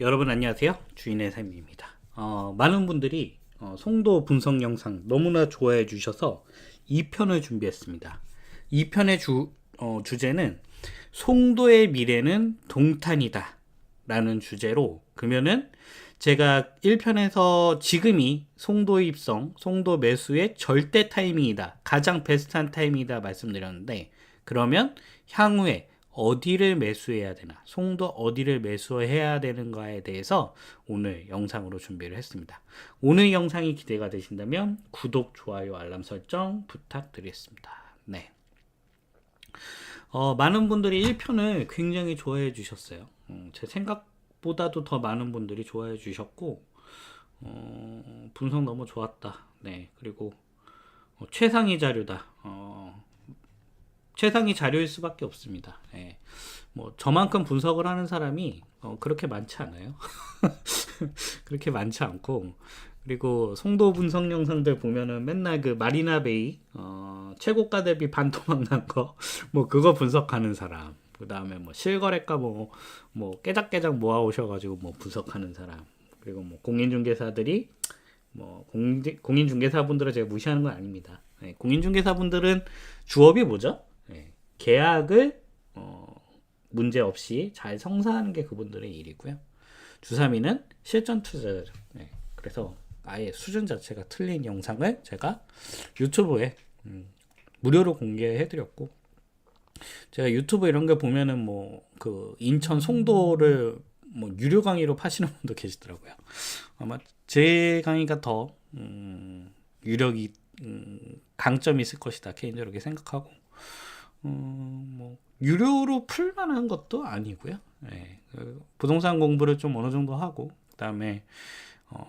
여러분 안녕하세요. 주인의 삶입니다. 많은 분들이 송도 분석 영상 너무나 좋아해 주셔서 2편을 준비했습니다. 2편의 주제는 송도의 미래는 동탄이다 라는 주제로, 그러면은 제가 1편에서 지금이 송도 입성, 송도 매수의 절대 타이밍이다, 가장 베스트한 타이밍이다 말씀드렸는데, 그러면 향후에 어디를 매수해야 되나, 송도 어디를 매수해야 되는가에 대해서 오늘 영상으로 준비를 했습니다. 오늘 영상이 기대가 되신다면 구독, 좋아요, 알람 설정 부탁드리겠습니다. 네. 많은 분들이 1편을 굉장히 좋아해 주셨어요. 제 생각보다도 더 많은 분들이 좋아해 주셨고, 분석 너무 좋았다. 네. 그리고 최상위 자료다. 최상위 자료일 수밖에 없습니다. 예. 뭐 저만큼 분석을 하는 사람이 그렇게 많지 않아요. 그렇게 많지 않고, 그리고 송도 분석 영상들 보면은 맨날 그 마리나 베이 최고가 대비 반토막 난 거 뭐 그거 분석하는 사람, 그 다음에 뭐 실거래가 뭐 깨작깨작 모아 오셔가지고 뭐 분석하는 사람, 그리고 뭐 공인중개사들이 뭐 공인중개사분들을 제가 무시하는 건 아닙니다. 네, 공인중개사분들은 주업이 뭐죠? 네, 계약을 문제 없이 잘 성사하는 게 그분들의 일이고요. 주사위는 실전 투자자죠. 네, 그래서 아예 수준 자체가 틀린 영상을 제가 유튜브에 무료로 공개해드렸고, 제가 유튜브 이런 게 보면은 뭐 그 인천 송도를 뭐 유료 강의로 파시는 분도 계시더라고요. 아마 제 강의가 더 유력이 강점이 있을 것이다 개인적으로 이렇게 생각하고, 뭐 유료로 풀만한 것도 아니고요. 네, 부동산 공부를 좀 어느 정도 하고, 그다음에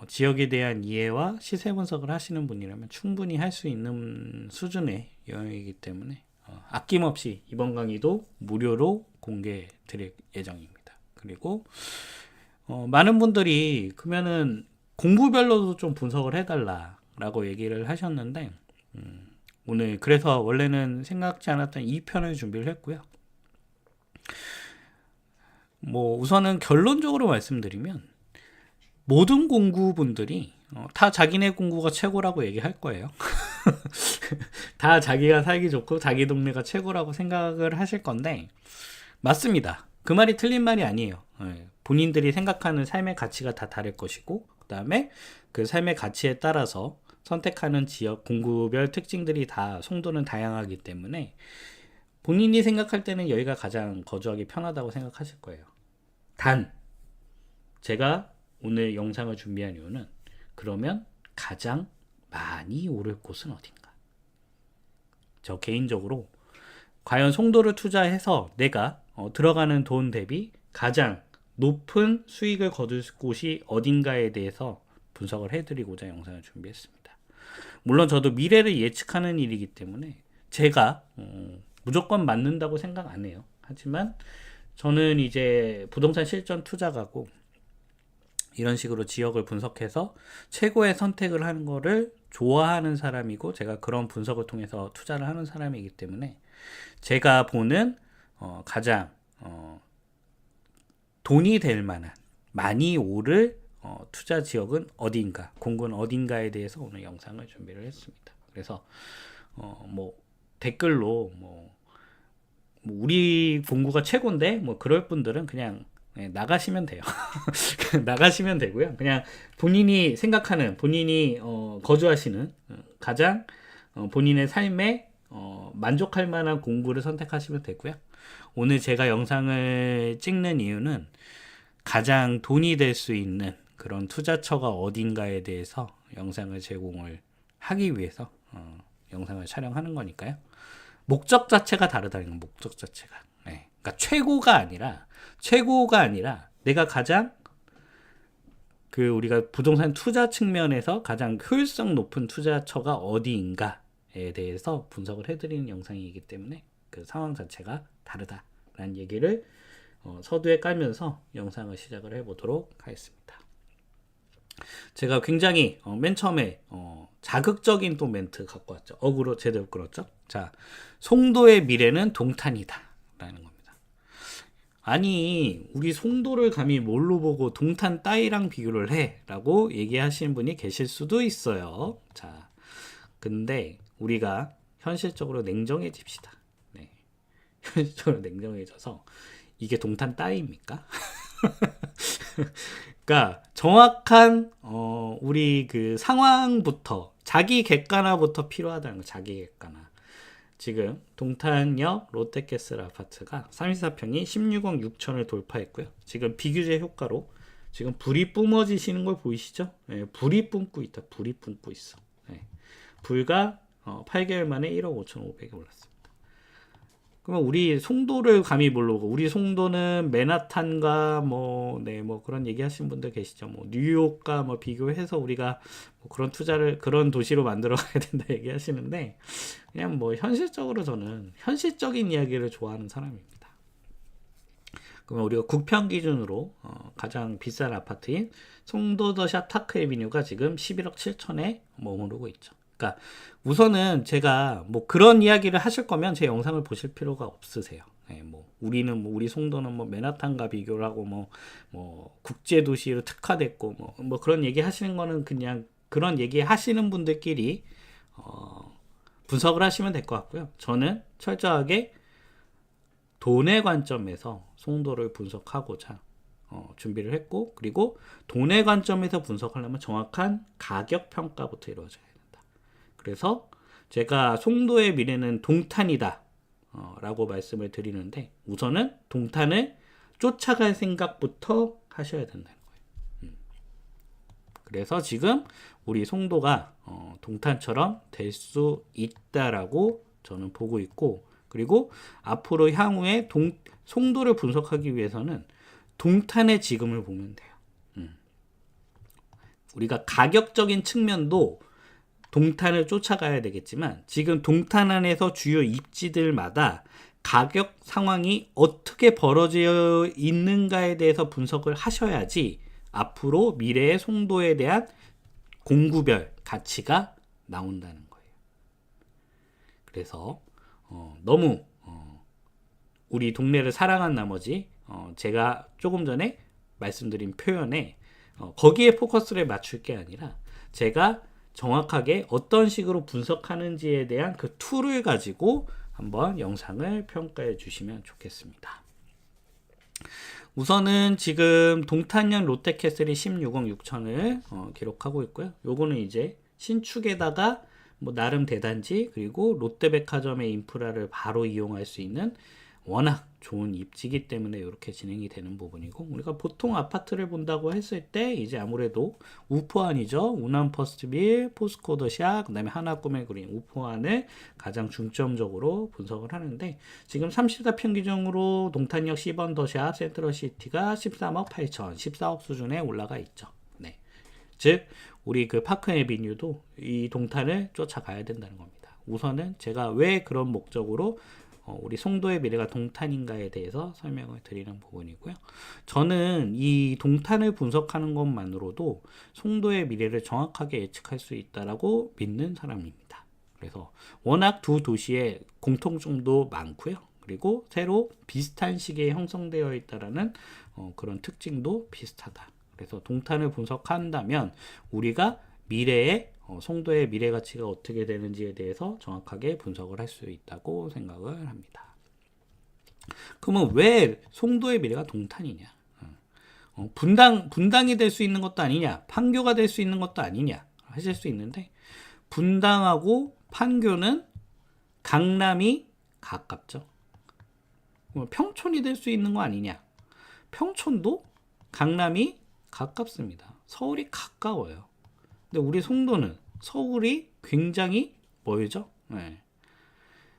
지역에 대한 이해와 시세 분석을 하시는 분이라면 충분히 할 수 있는 수준의 영역이기 때문에 아낌없이 이번 강의도 무료로 공개해 드릴 예정입니다. 그리고 많은 분들이 그러면은 공부별로도 좀 분석을 해달라라고 얘기를 하셨는데, 오늘 그래서 원래는 생각지 않았던 2편을 준비를 했고요. 뭐 우선은 결론적으로 말씀드리면, 모든 공구분들이 다 자기네 공구가 최고라고 얘기할 거예요. 다 자기가 살기 좋고 자기 동네가 최고라고 생각을 하실 건데, 맞습니다. 그 말이 틀린 말이 아니에요. 본인들이 생각하는 삶의 가치가 다 다를 것이고, 그 다음에 그 삶의 가치에 따라서 선택하는 지역 공구별 특징들이 다, 송도는 다양하기 때문에 본인이 생각할 때는 여기가 가장 거주하기 편하다고 생각하실 거예요. 단, 제가 오늘 영상을 준비한 이유는, 그러면 가장 많이 오를 곳은 어딘가? 저 개인적으로 과연 송도를 투자해서 내가 들어가는 돈 대비 가장 높은 수익을 거둘 곳이 어딘가에 대해서 분석을 해드리고자 영상을 준비했습니다. 물론 저도 미래를 예측하는 일이기 때문에 제가 무조건 맞는다고 생각 안 해요. 하지만 저는 이제 부동산 실전 투자가고, 이런 식으로 지역을 분석해서 최고의 선택을 하는 거를 좋아하는 사람이고, 제가 그런 분석을 통해서 투자를 하는 사람이기 때문에 제가 보는 가장 돈이 될 만한, 많이 오를 투자 지역은 어딘가, 공구는 어딘가에 대해서 오늘 영상을 준비를 했습니다. 그래서 뭐 댓글로 뭐 우리 공구가 최고인데 뭐 그럴 분들은 그냥 나가시면 돼요. 나가시면 되고요. 그냥 본인이 생각하는, 본인이 거주하시는 가장 본인의 삶에 만족할 만한 공부를 선택하시면 되고요. 오늘 제가 영상을 찍는 이유는 가장 돈이 될 수 있는 그런 투자처가 어딘가에 대해서 영상을 제공을 하기 위해서 영상을 촬영하는 거니까요. 목적 자체가 다르다는 건, 목적 자체가. 네. 그러니까 최고가 아니라 내가 가장 우리가 부동산 투자 측면에서 가장 효율성 높은 투자처가 어디인가에 대해서 분석을 해드리는 영상이기 때문에 그 상황 자체가 다르다라는 얘기를 서두에 깔면서 영상을 시작을 해보도록 하겠습니다. 제가 굉장히 맨 처음에 자극적인 또 멘트 갖고 왔죠. 어그로 제대로 끌었죠. 자, 송도의 미래는 동탄이다 라는 겁니다. 아니, 우리 송도를 감히 뭘로 보고 동탄 따위랑 비교를 해? 라고 얘기하시는 분이 계실 수도 있어요. 자, 근데 우리가 현실적으로 냉정해집시다. 네. 현실적으로 냉정해져서 이게 동탄 따위입니까? 그러니까 정확한 우리 그 상황부터 자기 객관화부터 필요하다는 거. 자기 객관화. 지금 동탄역 롯데캐슬 아파트가 34평이 16억 6천을 돌파했고요. 지금 비규제 효과로 지금 불이 뿜어지시는 걸 보이시죠? 네, 불이 뿜고 있다. 불이 뿜고 있어. 네. 불과 8개월 만에 1억 5,500에 올랐습니다. 그러면 우리 송도를 감히 모르고, 우리 송도는 맨하탄과 뭐 그런 얘기 하시는 분들 계시죠. 뭐 뉴욕과 뭐 비교해서 우리가 뭐 그런 투자를 그런 도시로 만들어 가야 된다 얘기하시는데, 그냥 뭐 현실적으로 저는 현실적인 이야기를 좋아하는 사람입니다. 그러면 우리가 국평 기준으로 가장 비싼 아파트인 송도더샵 타크 에비뉴가 지금 11억 7천에 머무르고 있죠. 그러니까 우선은 제가 뭐 그런 이야기를 하실 거면 제 영상을 보실 필요가 없으세요. 네, 뭐 우리는 뭐 우리 송도는 뭐 맨하탄과 비교를 하고 뭐 국제 도시로 특화됐고 뭐 그런 얘기 하시는 거는 그냥 그런 얘기 하시는 분들끼리 분석을 하시면 될 것 같고요. 저는 철저하게 돈의 관점에서 송도를 분석하고자 준비를 했고, 그리고 돈의 관점에서 분석하려면 정확한 가격 평가부터 이루어져야 된다. 그래서 제가 송도의 미래는 동탄이다 라고 말씀을 드리는데, 우선은 동탄을 쫓아갈 생각부터 하셔야 된다는 거예요. 그래서 지금 우리 송도가 동탄처럼 될 수 있다라고 저는 보고 있고, 그리고 앞으로 향후에 송도를 분석하기 위해서는 동탄의 지금을 보면 돼요. 우리가 가격적인 측면도 동탄을 쫓아가야 되겠지만, 지금 동탄 안에서 주요 입지들마다 가격 상황이 어떻게 벌어져 있는가에 대해서 분석을 하셔야지 앞으로 미래의 송도에 대한 공구별 가치가 나온다는 거예요. 그래서 너무 우리 동네를 사랑한 나머지 제가 조금 전에 말씀드린 표현에 거기에 포커스를 맞출 게 아니라, 제가 정확하게 어떤 식으로 분석하는지에 대한 그 툴을 가지고 한번 영상을 평가해 주시면 좋겠습니다. 우선은 지금 동탄역 롯데캐슬이 16억 6천을 기록하고 있고요. 요거는 이제 신축에다가 뭐 나름 대단지, 그리고 롯데백화점의 인프라를 바로 이용할 수 있는 워낙 좋은 입지기 때문에 이렇게 진행이 되는 부분이고, 우리가 보통 아파트를 본다고 했을 때 이제 아무래도 우포안이죠. 우남퍼스트빌, 포스코더샵, 그 다음에 하나꿈의그린, 우포안을 가장 중점적으로 분석을 하는데, 지금 34평 기준으로 동탄역 10번 더샵 센트럴시티가 13억 8천, 14억 수준에 올라가 있죠. 네. 즉 우리 그 파크 에비뉴도 이 동탄을 쫓아가야 된다는 겁니다. 우선은 제가 왜 그런 목적으로 우리 송도의 미래가 동탄인가에 대해서 설명을 드리는 부분이고요. 저는 이 동탄을 분석하는 것만으로도 송도의 미래를 정확하게 예측할 수 있다라고 믿는 사람입니다. 그래서 워낙 두 도시의 공통점도 많고요. 그리고 새로 비슷한 시기에 형성되어 있다라는 그런 특징도 비슷하다. 그래서 동탄을 분석한다면 우리가 미래의 송도의 미래 가치가 어떻게 되는지에 대해서 정확하게 분석을 할 수 있다고 생각을 합니다. 그러면 왜 송도의 미래가 동탄이냐? 분당이 될 수 있는 것도 아니냐? 판교가 될 수 있는 것도 아니냐? 하실 수 있는데, 분당하고 판교는 강남이 가깝죠. 평촌이 될 수 있는 거 아니냐? 평촌도 강남이 가깝습니다. 서울이 가까워요. 근데 우리 송도는 서울이 굉장히 멀죠. 네.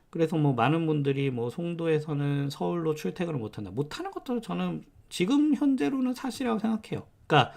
그래서 뭐 많은 분들이 뭐 송도에서는 서울로 출퇴근을 못하는 것도 저는 지금 현재로는 사실이라고 생각해요. 그러니까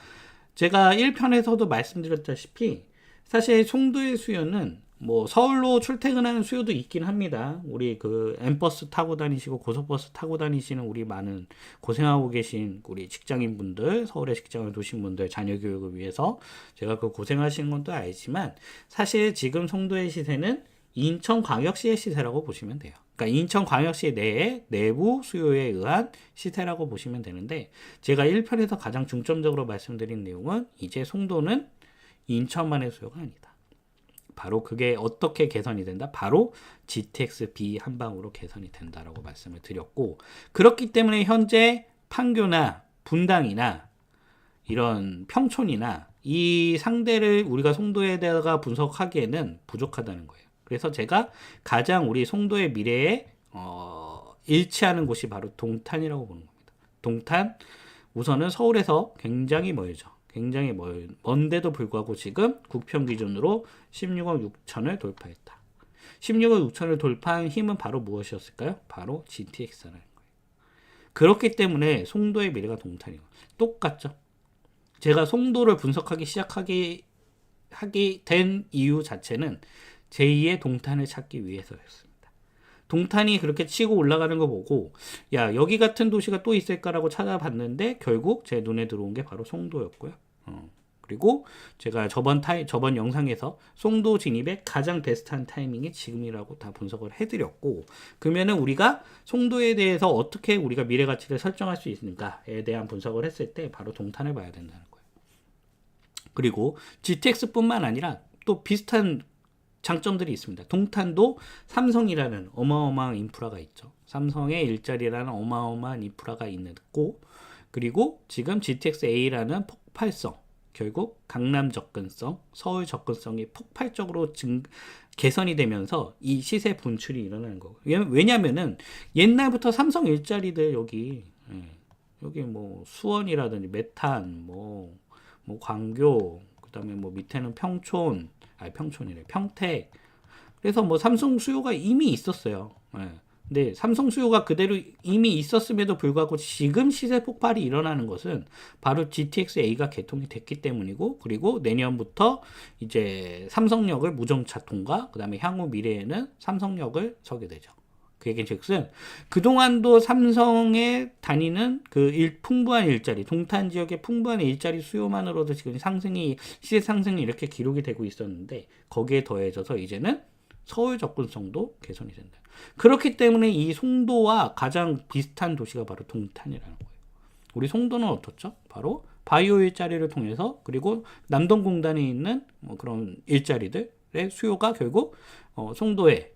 제가 1편에서도 말씀드렸다시피 사실 송도의 수요는 뭐 서울로 출퇴근하는 수요도 있긴 합니다. 우리 그 M버스 타고 다니시고 고속버스 타고 다니시는 우리 많은 고생하고 계신 우리 직장인분들, 서울에 직장을 두신 분들 자녀 교육을 위해서 제가 그 고생하시는 건 또 알지만, 사실 지금 송도의 시세는 인천광역시의 시세라고 보시면 돼요. 그러니까 인천광역시 내에 내부 수요에 의한 시세라고 보시면 되는데, 제가 1편에서 가장 중점적으로 말씀드린 내용은 이제 송도는 인천만의 수요가 아니다. 바로 그게 어떻게 개선이 된다? 바로 GTX-B 한방으로 개선이 된다라고 말씀을 드렸고, 그렇기 때문에 현재 판교나 분당이나 이런 평촌이나 이 상대를 우리가 송도에다가 분석하기에는 부족하다는 거예요. 그래서 제가 가장 우리 송도의 미래에 일치하는 곳이 바로 동탄이라고 보는 겁니다. 동탄, 우선은 서울에서 굉장히 멀죠. 굉장히 먼데도 불구하고 지금 국평 기준으로 16억 6천을 돌파했다. 16억 6천을 돌파한 힘은 바로 무엇이었을까요? 바로 GTX라는 거예요. 그렇기 때문에 송도의 미래가 동탄이에요. 똑같죠? 제가 송도를 분석하기 하게 된 이유 자체는 제2의 동탄을 찾기 위해서였습니다. 동탄이 그렇게 치고 올라가는 거 보고, 야, 여기 같은 도시가 또 있을까라고 찾아봤는데 결국 제 눈에 들어온 게 바로 송도였고요. 그리고 제가 저번 영상에서 송도 진입의 가장 베스트한 타이밍이 지금이라고 다 분석을 해드렸고, 그러면은 우리가 송도에 대해서 어떻게 우리가 미래 가치를 설정할 수 있는가에 대한 분석을 했을 때 바로 동탄을 봐야 된다는 거예요. 그리고 GTX뿐만 아니라 또 비슷한 장점들이 있습니다. 동탄도 삼성이라는 어마어마한 인프라가 있죠. 삼성의 일자리라는 어마어마한 인프라가 있고, 그리고 지금 GTX-A라는 폭발성, 결국 강남 접근성, 서울 접근성이 폭발적으로 개선이 되면서 이 시세 분출이 일어나는 거고. 왜냐면은 옛날부터 삼성 일자리들 여기 뭐 수원이라든지 메탄, 뭐 광교, 그다음에 뭐 밑에는 평촌이래, 평택. 그래서 뭐 삼성 수요가 이미 있었어요. 근데 삼성 수요가 그대로 이미 있었음에도 불구하고 지금 시세 폭발이 일어나는 것은 바로 GTX-A가 개통이 됐기 때문이고, 그리고 내년부터 이제 삼성역을 무정차 통과, 그 다음에 향후 미래에는 삼성역을 서게 되죠. 그 얘기는 즉슨 그동안도 삼성에 다니는 풍부한 일자리, 동탄 지역의 풍부한 일자리 수요만으로도 지금 시세 상승이 이렇게 기록이 되고 있었는데, 거기에 더해져서 이제는 서울 접근성도 개선이 된다. 그렇기 때문에 이 송도와 가장 비슷한 도시가 바로 동탄이라는 거예요. 우리 송도는 어떻죠? 바로 바이오 일자리를 통해서, 그리고 남동공단에 있는 그런 일자리들의 수요가 결국 송도의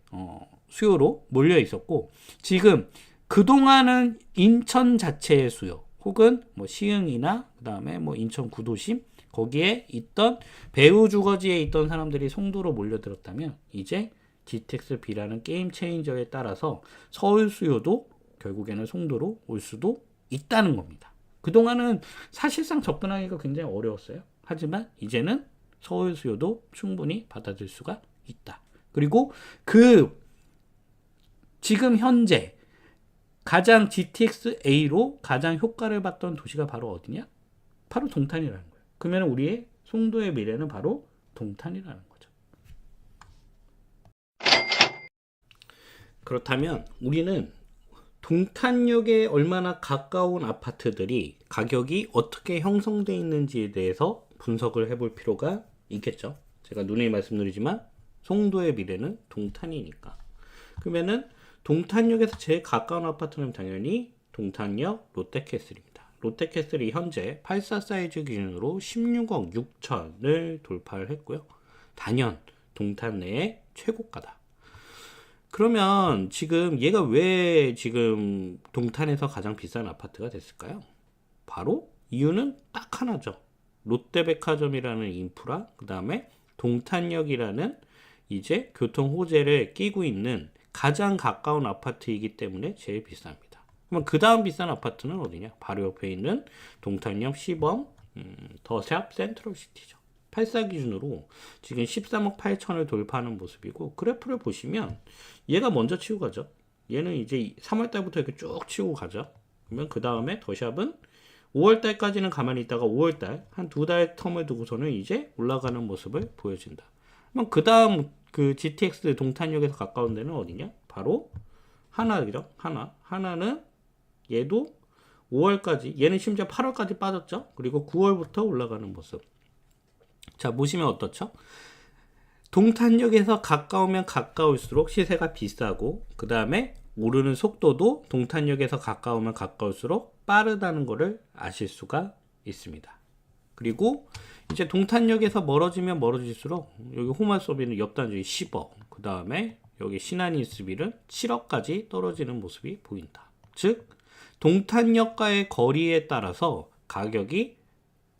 수요로 몰려 있었고, 지금 그동안은 인천 자체의 수요, 혹은 뭐 시흥이나 그다음에 뭐 인천 구도심, 거기에 있던 배후 주거지에 있던 사람들이 송도로 몰려들었다면, 이제 GTX-B라는 게임 체인저에 따라서 서울 수요도 결국에는 송도로 올 수도 있다는 겁니다. 그동안은 사실상 접근하기가 굉장히 어려웠어요. 하지만 이제는 서울 수요도 충분히 받아들일 수가 있다. 그리고 지금 현재 가장 GTX-A로 가장 효과를 봤던 도시가 바로 어디냐? 바로 동탄이라는 거예요. 그러면 우리의 송도의 미래는 바로 동탄이라는 거죠. 그렇다면 우리는 동탄역에 얼마나 가까운 아파트들이 가격이 어떻게 형성되어 있는지에 대해서 분석을 해볼 필요가 있겠죠. 제가 누누이 말씀드리지만 송도의 미래는 동탄이니까. 그러면은 동탄역에서 제일 가까운 아파트는 당연히 동탄역 롯데캐슬입니다. 롯데캐슬이 현재 84 사이즈 기준으로 16억 6천을 돌파를 했고요. 단연 동탄 내의 최고가다. 그러면 지금 얘가 왜 지금 동탄에서 가장 비싼 아파트가 됐을까요? 바로 이유는 딱 하나죠. 롯데백화점이라는 인프라, 그 다음에 동탄역이라는 이제 교통 호재를 끼고 있는 가장 가까운 아파트이기 때문에 제일 비쌉니다. 그럼 그 다음 비싼 아파트는 어디냐? 바로 옆에 있는 동탄역 시범 더샵 센트럴시티죠. 84 기준으로 지금 13억 8천을 돌파하는 모습이고, 그래프를 보시면 얘가 먼저 치고 가죠. 얘는 이제 3월달부터 이렇게 쭉 치고 가죠. 그러면 그 다음에 더샵은 5월달까지는 가만히 있다가 5월달 한 2달 텀을 두고서는 이제 올라가는 모습을 보여준다. 그럼 그 다음 GTX 동탄역에서 가까운 데는 어디냐? 바로 하나죠. 하나는 얘도 5월까지, 얘는 심지어 8월까지 빠졌죠. 그리고 9월부터 올라가는 모습. 자, 보시면 어떻죠? 동탄역에서 가까우면 가까울수록 시세가 비싸고, 그 다음에 오르는 속도도 동탄역에서 가까우면 가까울수록 빠르다는 것을 아실 수가 있습니다. 그리고 이제 동탄역에서 멀어지면 멀어질수록 여기 호말소비는 옆 단지 10억, 그 다음에 여기 신한이 스빌은 7억까지 떨어지는 모습이 보인다. 즉 동탄역과의 거리에 따라서 가격이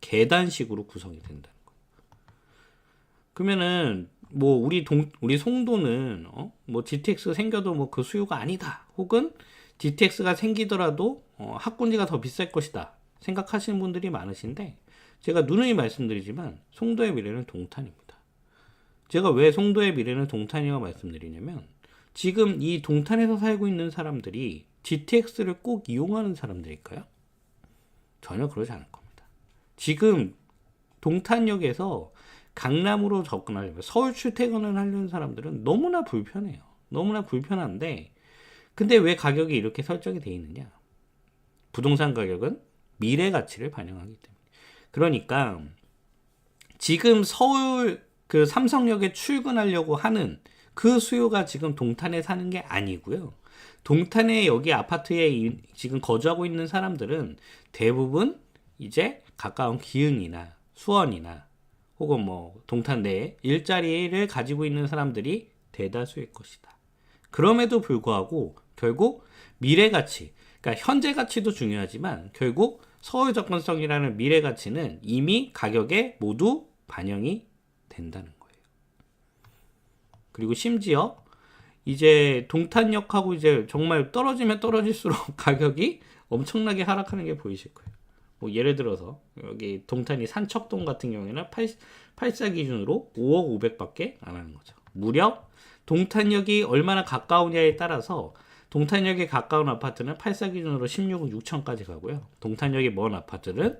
계단식으로 구성이 된다는 거예요. 그러면은 뭐 우리 송도는 뭐 GTX 생겨도 뭐 그 수요가 아니다, 혹은 GTX가 생기더라도 학군지가 더 비쌀 것이다 생각하시는 분들이 많으신데, 제가 누누이 말씀드리지만 송도의 미래는 동탄입니다. 제가 왜 송도의 미래는 동탄이라고 말씀드리냐면, 지금 이 동탄에서 살고 있는 사람들이 GTX를 꼭 이용하는 사람들일까요? 전혀 그러지 않을 겁니다. 지금 동탄역에서 강남으로 접근하려면, 서울 출퇴근을 하려는 사람들은 너무나 불편해요. 너무나 불편한데, 근데 왜 가격이 이렇게 설정이 되어 있느냐? 부동산 가격은 미래 가치를 반영하기 때문에. 그러니까 지금 서울 그 삼성역에 출근하려고 하는 그 수요가 지금 동탄에 사는 게 아니고요. 동탄에 여기 아파트에 지금 거주하고 있는 사람들은 대부분 이제 가까운 기흥이나 수원이나 혹은 뭐 동탄 내에 일자리를 가지고 있는 사람들이 대다수일 것이다. 그럼에도 불구하고 결국 미래 가치, 그러니까 현재 가치도 중요하지만 결국 서울 접근성이라는 미래 가치는 이미 가격에 모두 반영이 된다는 거예요. 그리고 심지어 이제 동탄역하고 이제 정말 떨어지면 떨어질수록 가격이 엄청나게 하락하는 게 보이실 거예요. 뭐 예를 들어서 여기 동탄이 산척동 같은 경우에는 8사 기준으로 5억 500밖에 안 하는 거죠. 무려 동탄역이 얼마나 가까우냐에 따라서 동탄역에 가까운 아파트는 8사 기준으로 16억 6천까지 가고요. 동탄역이 먼 아파트는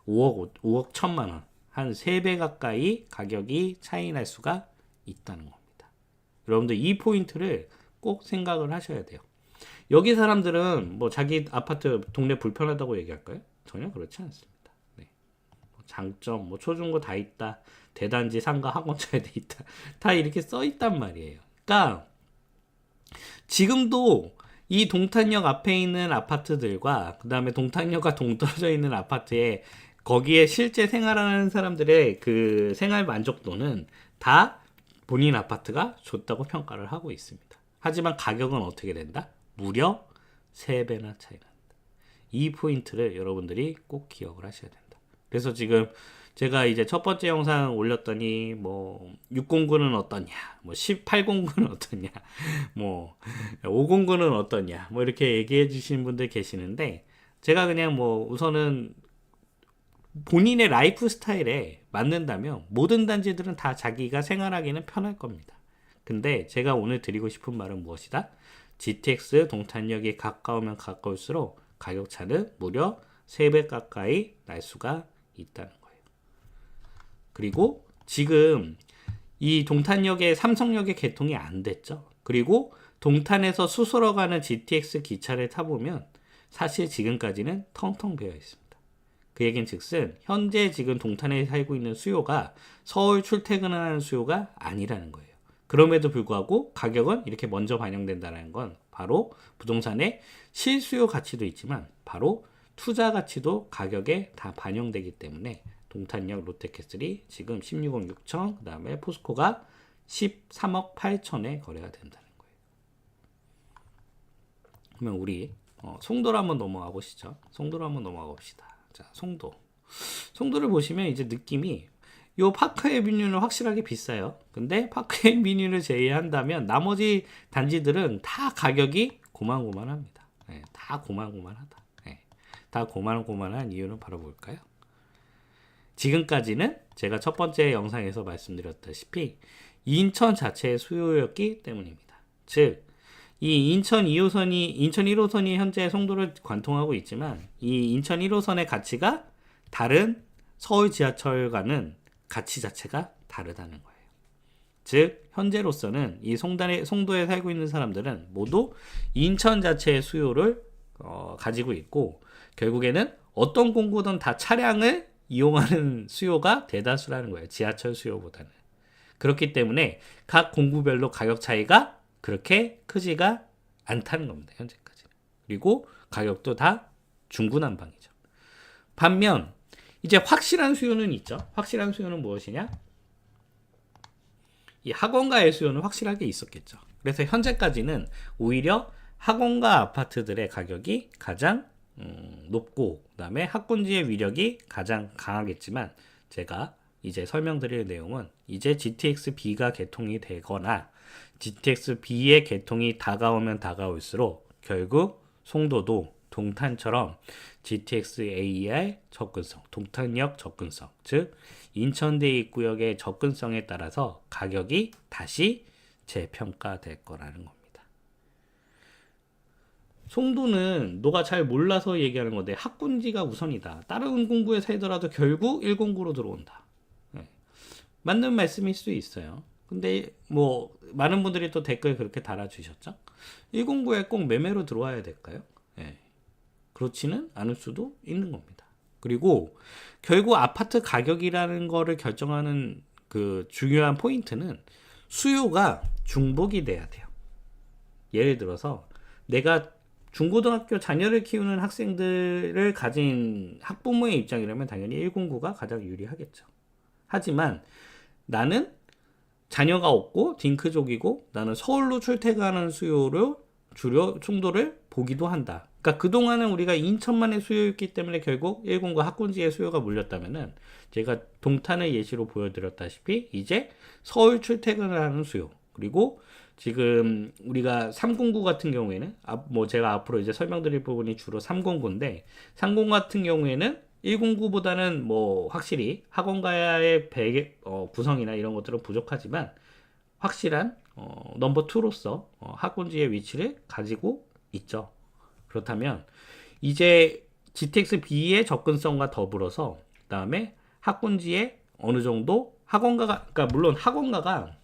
5억 1천만 원, 한 3배 가까이 가격이 차이 날 수가 있다는 겁니다. 여러분들 이 포인트를 꼭 생각을 하셔야 돼요. 여기 사람들은 뭐 자기 아파트 동네 불편하다고 얘기할까요? 전혀 그렇지 않습니다. 네. 장점, 뭐 초중고 다 있다, 대단지 상가 학원차에 돼 있다, 다 이렇게 써 있단 말이에요. 그러니까 지금도 이 동탄역 앞에 있는 아파트들과 그 다음에 동탄역과 동떨어져 있는 아파트에 거기에 실제 생활하는 사람들의 그 생활 만족도는 다 본인 아파트가 좋다고 평가를 하고 있습니다. 하지만 가격은 어떻게 된다? 무려 3배나 차이 난다. 이 포인트를 여러분들이 꼭 기억을 하셔야 된다. 그래서 지금 제가 이제 첫 번째 영상 올렸더니 뭐 609는 어떠냐, 뭐 809는 어떠냐, 뭐 509는 어떠냐, 뭐 이렇게 얘기해 주시는 분들 계시는데, 제가 그냥 뭐 우선은 본인의 라이프 스타일에 맞는다면 모든 단지들은 다 자기가 생활하기는 편할 겁니다. 근데 제가 오늘 드리고 싶은 말은 무엇이다? GTX 동탄역이 가까우면 가까울수록 가격 차는 무려 3배 가까이 날 수가 있다는 거예요. 그리고 지금 이 동탄역에 삼성역에 개통이 안 됐죠. 그리고 동탄에서 수소로 가는 GTX 기차를 타보면 사실 지금까지는 텅텅 비어 있습니다. 그 얘기는 즉슨 현재 지금 동탄에 살고 있는 수요가 서울 출퇴근을 하는 수요가 아니라는 거예요. 그럼에도 불구하고 가격은 이렇게 먼저 반영된다는 건 바로 부동산의 실수요 가치도 있지만 바로 투자 가치도 가격에 다 반영되기 때문에 동탄역 롯데캐슬이 지금 16억 6천, 그 다음에 포스코가 13억 8천에 거래가 된다는 거예요. 그러면 우리 송도로 한번 넘어가 보시죠. 송도로 한번 넘어가 봅시다. 자, 송도를 보시면 이제 느낌이 요 파크애비뉴는 확실하게 비싸요. 근데 파크애비뉴를 제외한다면 나머지 단지들은 다 가격이 고만고만합니다. 네, 다 고만고만하다. 네, 다 고만고만한 이유는 바로 뭘까요? 지금까지는 제가 첫 번째 영상에서 말씀드렸다시피 인천 자체의 수요였기 때문입니다. 즉, 이 인천 1호선이 현재 송도를 관통하고 있지만 이 인천 1호선의 가치가 다른 서울 지하철과는 가치 자체가 다르다는 거예요. 즉, 현재로서는 이 송도에 살고 있는 사람들은 모두 인천 자체의 수요를 가지고 있고, 결국에는 어떤 공구든 다 차량을 이용하는 수요가 대다수라는 거예요. 지하철 수요보다는. 그렇기 때문에 각 공구별로 가격 차이가 그렇게 크지가 않다는 겁니다. 현재까지. 그리고 가격도 다 중구난방이죠. 반면 이제 확실한 수요는 있죠. 확실한 수요는 무엇이냐? 이 학원가의 수요는 확실하게 있었겠죠. 그래서 현재까지는 오히려 학원가 아파트들의 가격이 가장 높고, 그 다음에 학군지의 위력이 가장 강하겠지만, 제가 이제 설명드릴 내용은 이제 GTX-B가 개통이 되거나 GTX-B의 개통이 다가오면 다가올수록 결국 송도도 동탄처럼 GTX-A의 접근성, 동탄역 접근성, 즉 인천대 입구역의 접근성에 따라서 가격이 다시 재평가될 거라는 겁니다. 송도는 너가 잘 몰라서 얘기하는 건데 학군지가 우선이다. 다른 공구에 살더라도 결국 1공구로 들어온다. 네. 맞는 말씀일 수 있어요. 근데 뭐 많은 분들이 또 댓글 그렇게 달아주셨죠. 1공구에 꼭 매매로 들어와야 될까요? 네. 그렇지는 않을 수도 있는 겁니다. 그리고 결국 아파트 가격이라는 거를 결정하는 그 중요한 포인트는 수요가 중복이 돼야 돼요. 예를 들어서 내가 중고등학교 자녀를 키우는 학생들을 가진 학부모의 입장이라면 당연히 109가 가장 유리하겠죠. 하지만 나는 자녀가 없고 딩크족이고 나는 서울로 출퇴근하는 수요를 주로 송도를 보기도 한다. 그러니까 그동안은 우리가 인천만의 수요였기 때문에 결국 109 학군지의 수요가 몰렸다면은 제가 동탄을 예시로 보여드렸다시피 이제 서울 출퇴근을 하는 수요, 그리고 지금 우리가 309 같은 경우에는 뭐 제가 앞으로 이제 설명드릴 부분이 주로 309인데 309 같은 경우에는 109보다는 뭐 확실히 학원가의 구성이나 이런 것들은 부족하지만 확실한 넘버 2로서 학군지의 위치를 가지고 있죠. 그렇다면 이제 GTX-B의 접근성과 더불어서 그 다음에 학군지에 어느 정도 학원가가, 그러니까 물론 학원가가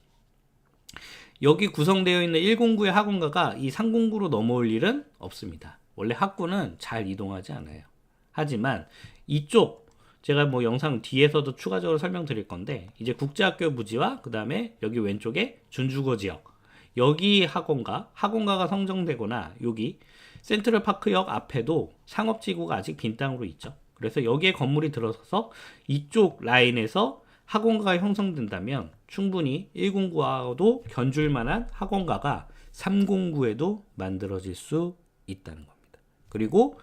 여기 구성되어 있는 109의 학원가가 이 309로 넘어올 일은 없습니다. 원래 학군은 잘 이동하지 않아요. 하지만 이쪽 제가 뭐 영상 뒤에서도 추가적으로 설명드릴 건데 이제 국제학교 부지와 그 다음에 여기 왼쪽에 준주거 지역, 여기 학원가가 선정되거나 여기 센트럴파크역 앞에도 상업지구가 아직 빈 땅으로 있죠. 그래서 여기에 건물이 들어서서 이쪽 라인에서 학원가가 형성된다면 충분히 109하고도 견줄 만한 학원가가 309에도 만들어질 수 있다는 겁니다. 그리고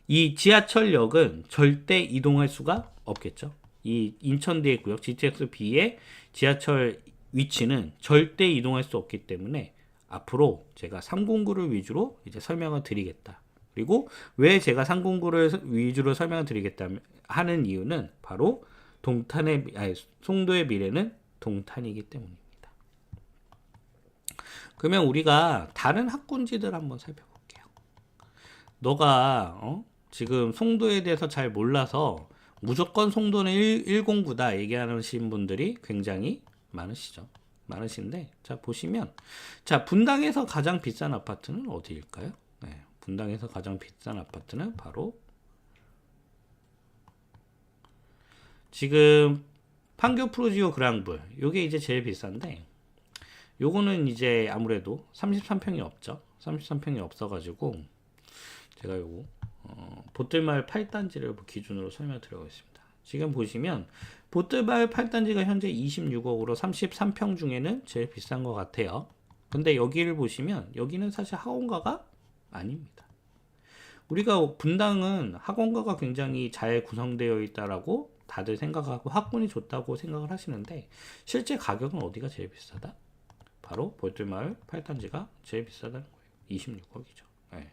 이 지하철역은 절대 이동할 수가 없겠죠. 이 인천대 구역 GTX-B의 지하철 위치는 절대 이동할 수 없기 때문에 앞으로 제가 309를 위주로 이제 설명을 드리겠다. 그리고 왜 제가 309를 위주로 설명을 드리겠다 하는 이유는 바로 송도의 미래는 동탄이기 때문입니다. 그러면 우리가 다른 학군지들 한번 살펴볼게요. 너가 지금 송도에 대해서 잘 몰라서 무조건 송도는 109다 얘기하시는 분들이 굉장히 많으신데, 자 보시면, 자 분당에서 가장 비싼 아파트는 어디일까요? 네, 분당에서 가장 비싼 아파트는 바로 지금 판교 프루지오 그랑블, 요게 이제 제일 비싼데, 요거는 이제 아무래도 33평이 없죠. 33평이 없어가지고 제가 요거 보뜰마을 8단지를 기준으로 설명드리겠습니다. 지금 보시면 보뜰마을 8단지가 현재 26억으로 33평 중에는 제일 비싼 것 같아요. 근데 여기를 보시면 여기는 사실 학원가가 아닙니다. 우리가 분당은 학원가가 굉장히 잘 구성되어 있다라고 다들 생각하고 학군이 좋다고 생각을 하시는데 실제 가격은 어디가 제일 비싸다? 바로 보뜰마을 8단지가 제일 비싸다는 거예요. 26억이죠. 네.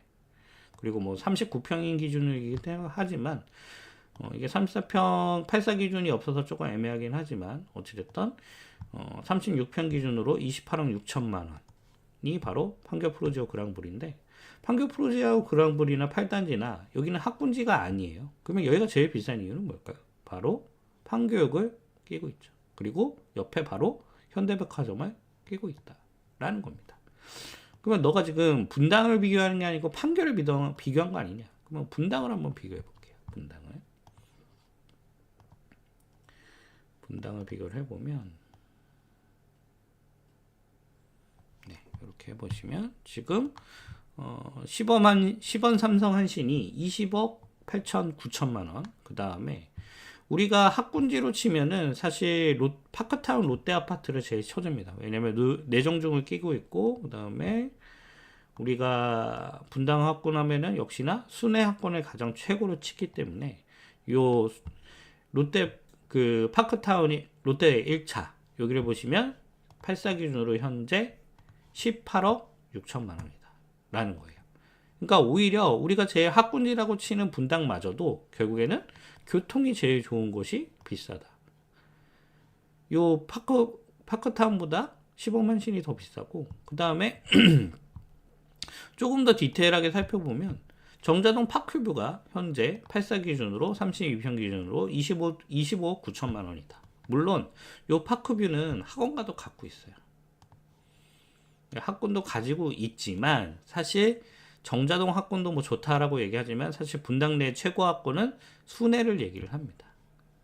그리고 뭐 39평인 기준이긴 하지만 이게 34평 84 기준이 없어서 조금 애매하긴 하지만 어찌됐든 36평 기준으로 28억 6천만 원이 바로 판교 프루지오 그랑블인데, 판교 프루지오 그랑블이나 8단지나 여기는 학군지가 아니에요. 그러면 여기가 제일 비싼 이유는 뭘까요? 바로 판교역을 끼고 있죠. 그리고 옆에 바로 현대백화점을 끼고 있다라는 겁니다. 그러면 너가 지금 분당을 비교하는 게 아니고 판교를 비교한 거 아니냐? 그러면 분당을 한번 비교해 볼게요. 분당을 비교를 해보면 보시면 지금 10원 삼성 한신이 20억 8천 9천만 원. 그 다음에 우리가 학군지로 치면은 사실 파크타운 롯데 아파트를 제일 쳐줍니다. 왜냐면 내정중을 끼고 있고, 그 다음에 우리가 분당 학군하면은 역시나 순회 학군을 가장 최고로 치기 때문에 요 롯데 그 파크타운이 롯데 1차 여기를 보시면 84 기준으로 현재 18억 6천만 원이다 라는 거예요. 그러니까 오히려 우리가 제일 학군지라고 치는 분당마저도 결국에는 교통이 제일 좋은 곳이 비싸다. 요 파크타운보다 15만 신이 더 비싸고, 그 다음에 조금 더 디테일하게 살펴보면 정자동 파크뷰가 현재 84 기준으로 32평 기준으로 25억 9천만 원이다. 물론 요 파크뷰는 학원가도 갖고 있어요. 학군도 가지고 있지만 사실 정자동 학군도 뭐 좋다라고 얘기하지만 사실 분당 내 최고 학군은 순회를 얘기를 합니다.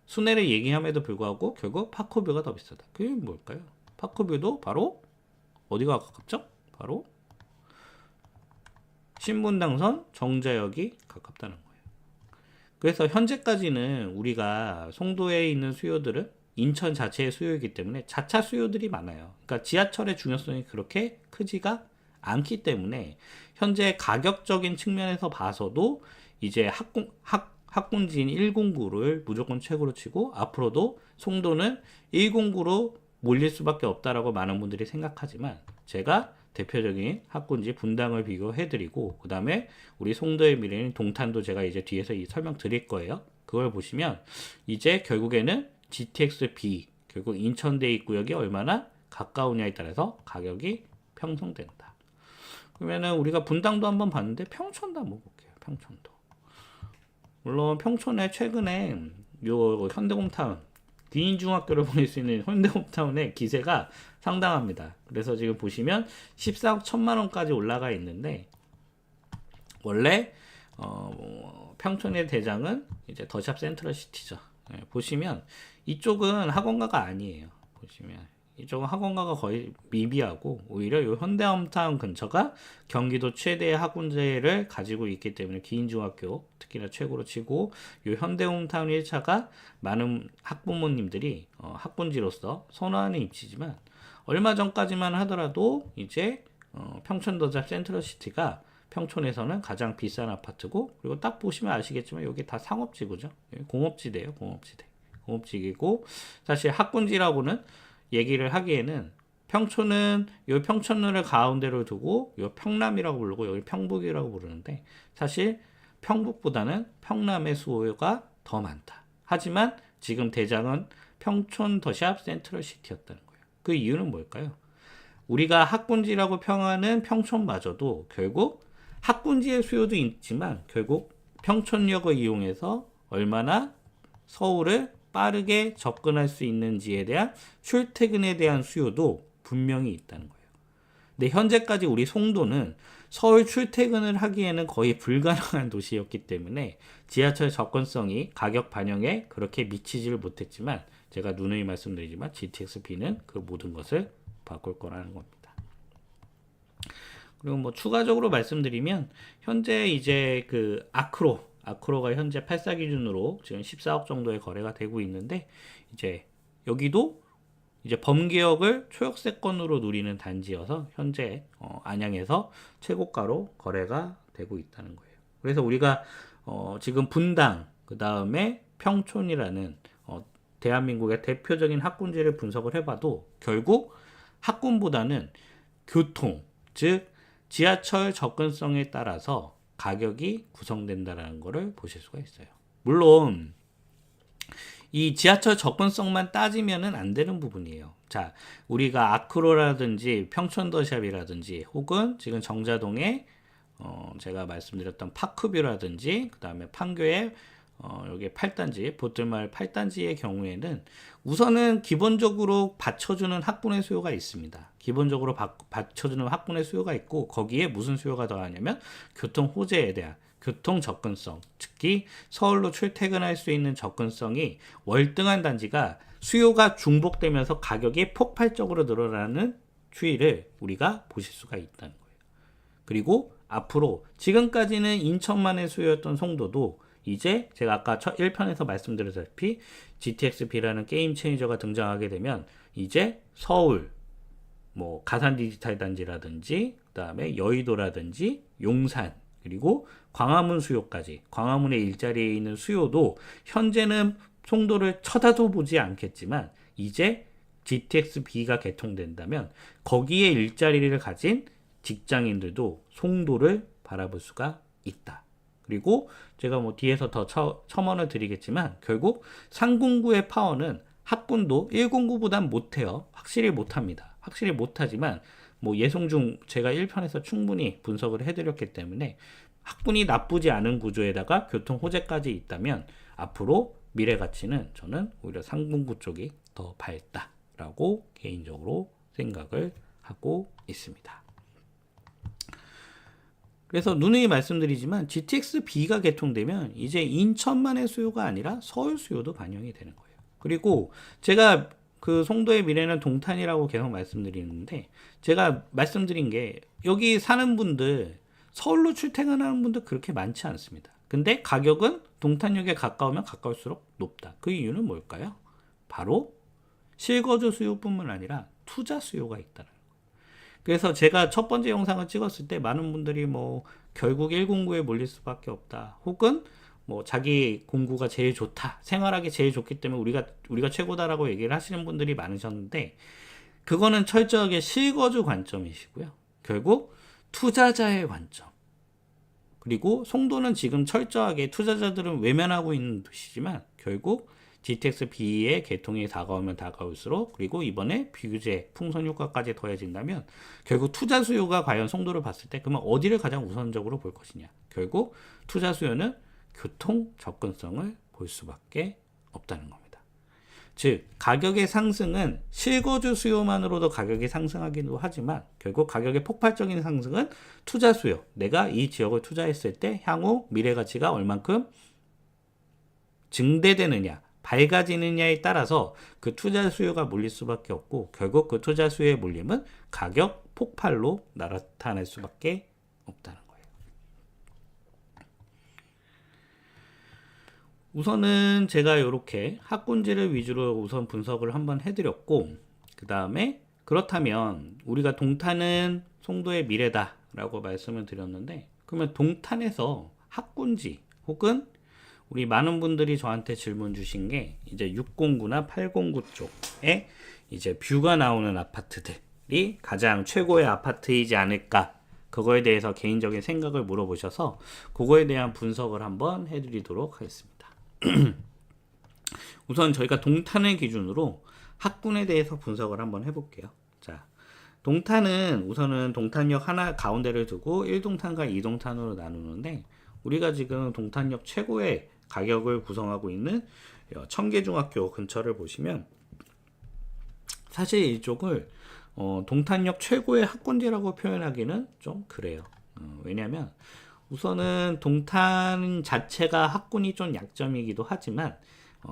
순회를 얘기함에도 불구하고 결국 파크뷰가 더 비싸다. 그게 뭘까요? 파크뷰도 바로 어디가 가깝죠? 바로 신분당선 정자역이 가깝다는 거예요. 그래서 현재까지는 우리가 송도에 있는 수요들은 인천 자체의 수요이기 때문에 자차 수요들이 많아요. 그러니까 지하철의 중요성이 그렇게 크지가 않기 때문에 현재 가격적인 측면에서 봐서도 이제 학군지인 109를 무조건 최고로 치고 앞으로도 송도는 109로 몰릴 수밖에 없다라고 많은 분들이 생각하지만 제가 대표적인 학군지 분당을 비교해드리고 그 다음에 우리 송도의 미래인 동탄도 제가 이제 뒤에서 설명 드릴 거예요. 그걸 보시면 이제 결국에는 GTX-B 결국 인천대입구역이 얼마나 가까우냐에 따라서 가격이 형성된다. 그러면은 우리가 분당도 한번 봤는데 평촌도 한번 볼게요. 평촌도. 물론 평촌에 최근에 요 현대홈타운 귀인중학교를 보낼 수 있는 현대홈타운의 기세가 상당합니다. 그래서 지금 보시면 14억 1천만 원까지 올라가 있는데 원래 평촌의 대장은 이제 더샵 센트럴시티죠. 네, 보시면 이쪽은 학원가가 아니에요. 보시면 이쪽은 학원가가 거의 미비하고 오히려 이 현대홈타운 근처가 경기도 최대의 학군제를 가지고 있기 때문에 기인중학교 특히나 최고로 치고 이 현대홈타운 1차가 많은 학부모님들이 학군지로서 선호하는 입지지만 얼마 전까지만 하더라도 이제 평촌더샵 센트럴시티가 평촌에서는 가장 비싼 아파트고 그리고 딱 보시면 아시겠지만 여기 다 상업지구죠. 공업지대예요. 공업지기고 사실 학군지라고는 얘기를 하기에는 평촌은 요 평촌을 가운데로 두고 요 평남이라고 부르고 여기 평북이라고 부르는데 사실 평북보다는 평남의 수요가 더 많다. 하지만 지금 대장은 평촌 더샵 센트럴시티였다는 거예요. 그 이유는 뭘까요? 우리가 학군지라고 평하는 평촌마저도 결국 학군지의 수요도 있지만 결국 평촌역을 이용해서 얼마나 서울을 빠르게 접근할 수 있는지에 대한 출퇴근에 대한 수요도 분명히 있다는 거예요. 근데 현재까지 우리 송도는 서울 출퇴근을 하기에는 거의 불가능한 도시였기 때문에 지하철 접근성이 가격 반영에 그렇게 미치지를 못했지만 제가 누누이 말씀드리지만 GTX-B는 그 모든 것을 바꿀 거라는 겁니다. 그리고 뭐 추가적으로 말씀드리면 현재 이제 그 아크로가 현재 84 기준으로 지금 14억 정도의 거래가 되고 있는데 이제 여기도 이제 범계역을 초역세권으로 누리는 단지여서 현재 안양에서 최고가로 거래가 되고 있다는 거예요. 그래서 우리가 지금 분당 그 다음에 평촌이라는 대한민국의 대표적인 학군지를 분석을 해봐도 결국 학군보다는 교통 즉 지하철 접근성에 따라서 가격이 구성된다라는 것을 보실 수가 있어요. 물론 이 지하철 접근성만 따지면은 안 되는 부분이에요. 자, 우리가 아크로라든지 평촌더샵이라든지 혹은 지금 정자동에 제가 말씀드렸던 파크뷰라든지 그 다음에 판교의 여기 8단지 보틀마을 8단지의 경우에는 우선은 기본적으로 받쳐주는 학군의 수요가 있습니다. 기본적으로 받쳐주는 학군의 수요가 있고 거기에 무슨 수요가 더하냐면 교통 호재에 대한 교통 접근성, 특히 서울로 출퇴근할 수 있는 접근성이 월등한 단지가 수요가 중복되면서 가격이 폭발적으로 늘어나는 추이를 우리가 보실 수가 있다는 거예요. 그리고 앞으로 지금까지는 인천만의 수요였던 송도도 이제 제가 아까 1편에서 말씀드렸다시피 GTX-B라는 게임 체인저가 등장하게 되면 이제 서울, 뭐 가산 디지털 단지라든지 그다음에 여의도라든지 용산 그리고 광화문 수요까지 광화문의 일자리에 있는 수요도 현재는 송도를 쳐다도 보지 않겠지만 이제 GTX-B가 개통된다면 거기에 일자리를 가진 직장인들도 송도를 바라볼 수가 있다. 그리고 제가 뭐 뒤에서 더 첨언을 드리겠지만 결국 상공구의 파워는 학군도 1공구보단 못해요. 확실히 못합니다. 확실히 못하지만 뭐 예송중 제가 1편에서 충분히 분석을 해드렸기 때문에 학군이 나쁘지 않은 구조에다가 교통 호재까지 있다면 앞으로 미래 가치는 저는 오히려 상공구 쪽이 더 밝다라고 개인적으로 생각을 하고 있습니다. 그래서 누누이 말씀드리지만 GTX-B가 개통되면 이제 인천만의 수요가 아니라 서울 수요도 반영이 되는 거예요. 그리고 제가 그 송도의 미래는 동탄이라고 계속 말씀드리는데 제가 말씀드린 게 여기 사는 분들 서울로 출퇴근하는 분들 그렇게 많지 않습니다. 근데 가격은 동탄역에 가까우면 가까울수록 높다. 그 이유는 뭘까요? 바로 실거주 수요뿐만 아니라 투자 수요가 있다는 거예요. 그래서 제가 첫 번째 영상을 찍었을 때 많은 분들이 뭐 결국 1공구에 몰릴 수밖에 없다. 혹은 뭐 자기 공구가 제일 좋다. 생활하기 제일 좋기 때문에 우리가 최고다라고 얘기를 하시는 분들이 많으셨는데 그거는 철저하게 실거주 관점이시고요. 결국 투자자의 관점. 그리고 송도는 지금 철저하게 투자자들은 외면하고 있는 도시지만 결국 GTX-B의 개통이 다가오면 다가올수록 그리고 이번에 비규제 풍선 효과까지 더해진다면 결국 투자 수요가 과연 송도를 봤을 때 그러면 어디를 가장 우선적으로 볼 것이냐. 결국 투자 수요는 교통 접근성을 볼 수밖에 없다는 겁니다. 즉 가격의 상승은 실거주 수요만으로도 가격이 상승하기도 하지만 결국 가격의 폭발적인 상승은 투자 수요. 내가 이 지역을 투자했을 때 향후 미래 가치가 얼만큼 증대되느냐 밝아지느냐에 따라서 그 투자 수요가 몰릴 수밖에 없고 결국 그 투자 수요의 몰림은 가격 폭발로 나타날 수밖에 없다는 거예요. 우선은 제가 이렇게 학군지를 위주로 우선 분석을 한번 해드렸고 그 다음에 그렇다면 우리가 동탄은 송도의 미래다 라고 말씀을 드렸는데 그러면 동탄에서 학군지 혹은 우리 많은 분들이 저한테 질문 주신 게 이제 6공구나 8공구 쪽에 이제 뷰가 나오는 아파트들이 가장 최고의 아파트이지 않을까 그거에 대해서 개인적인 생각을 물어보셔서 그거에 대한 분석을 한번 해드리도록 하겠습니다. 우선 저희가 동탄을 기준으로 학군에 대해서 분석을 한번 해볼게요. 자, 동탄은 우선은 동탄역 하나 가운데를 두고 1동탄과 2동탄으로 나누는데 우리가 지금 동탄역 최고의 가격을 구성하고 있는 청계중학교 근처를 보시면 사실 이쪽을 동탄역 최고의 학군지라고 표현하기는 좀 그래요. 왜냐하면 우선은 동탄 자체가 학군이 좀 약점이기도 하지만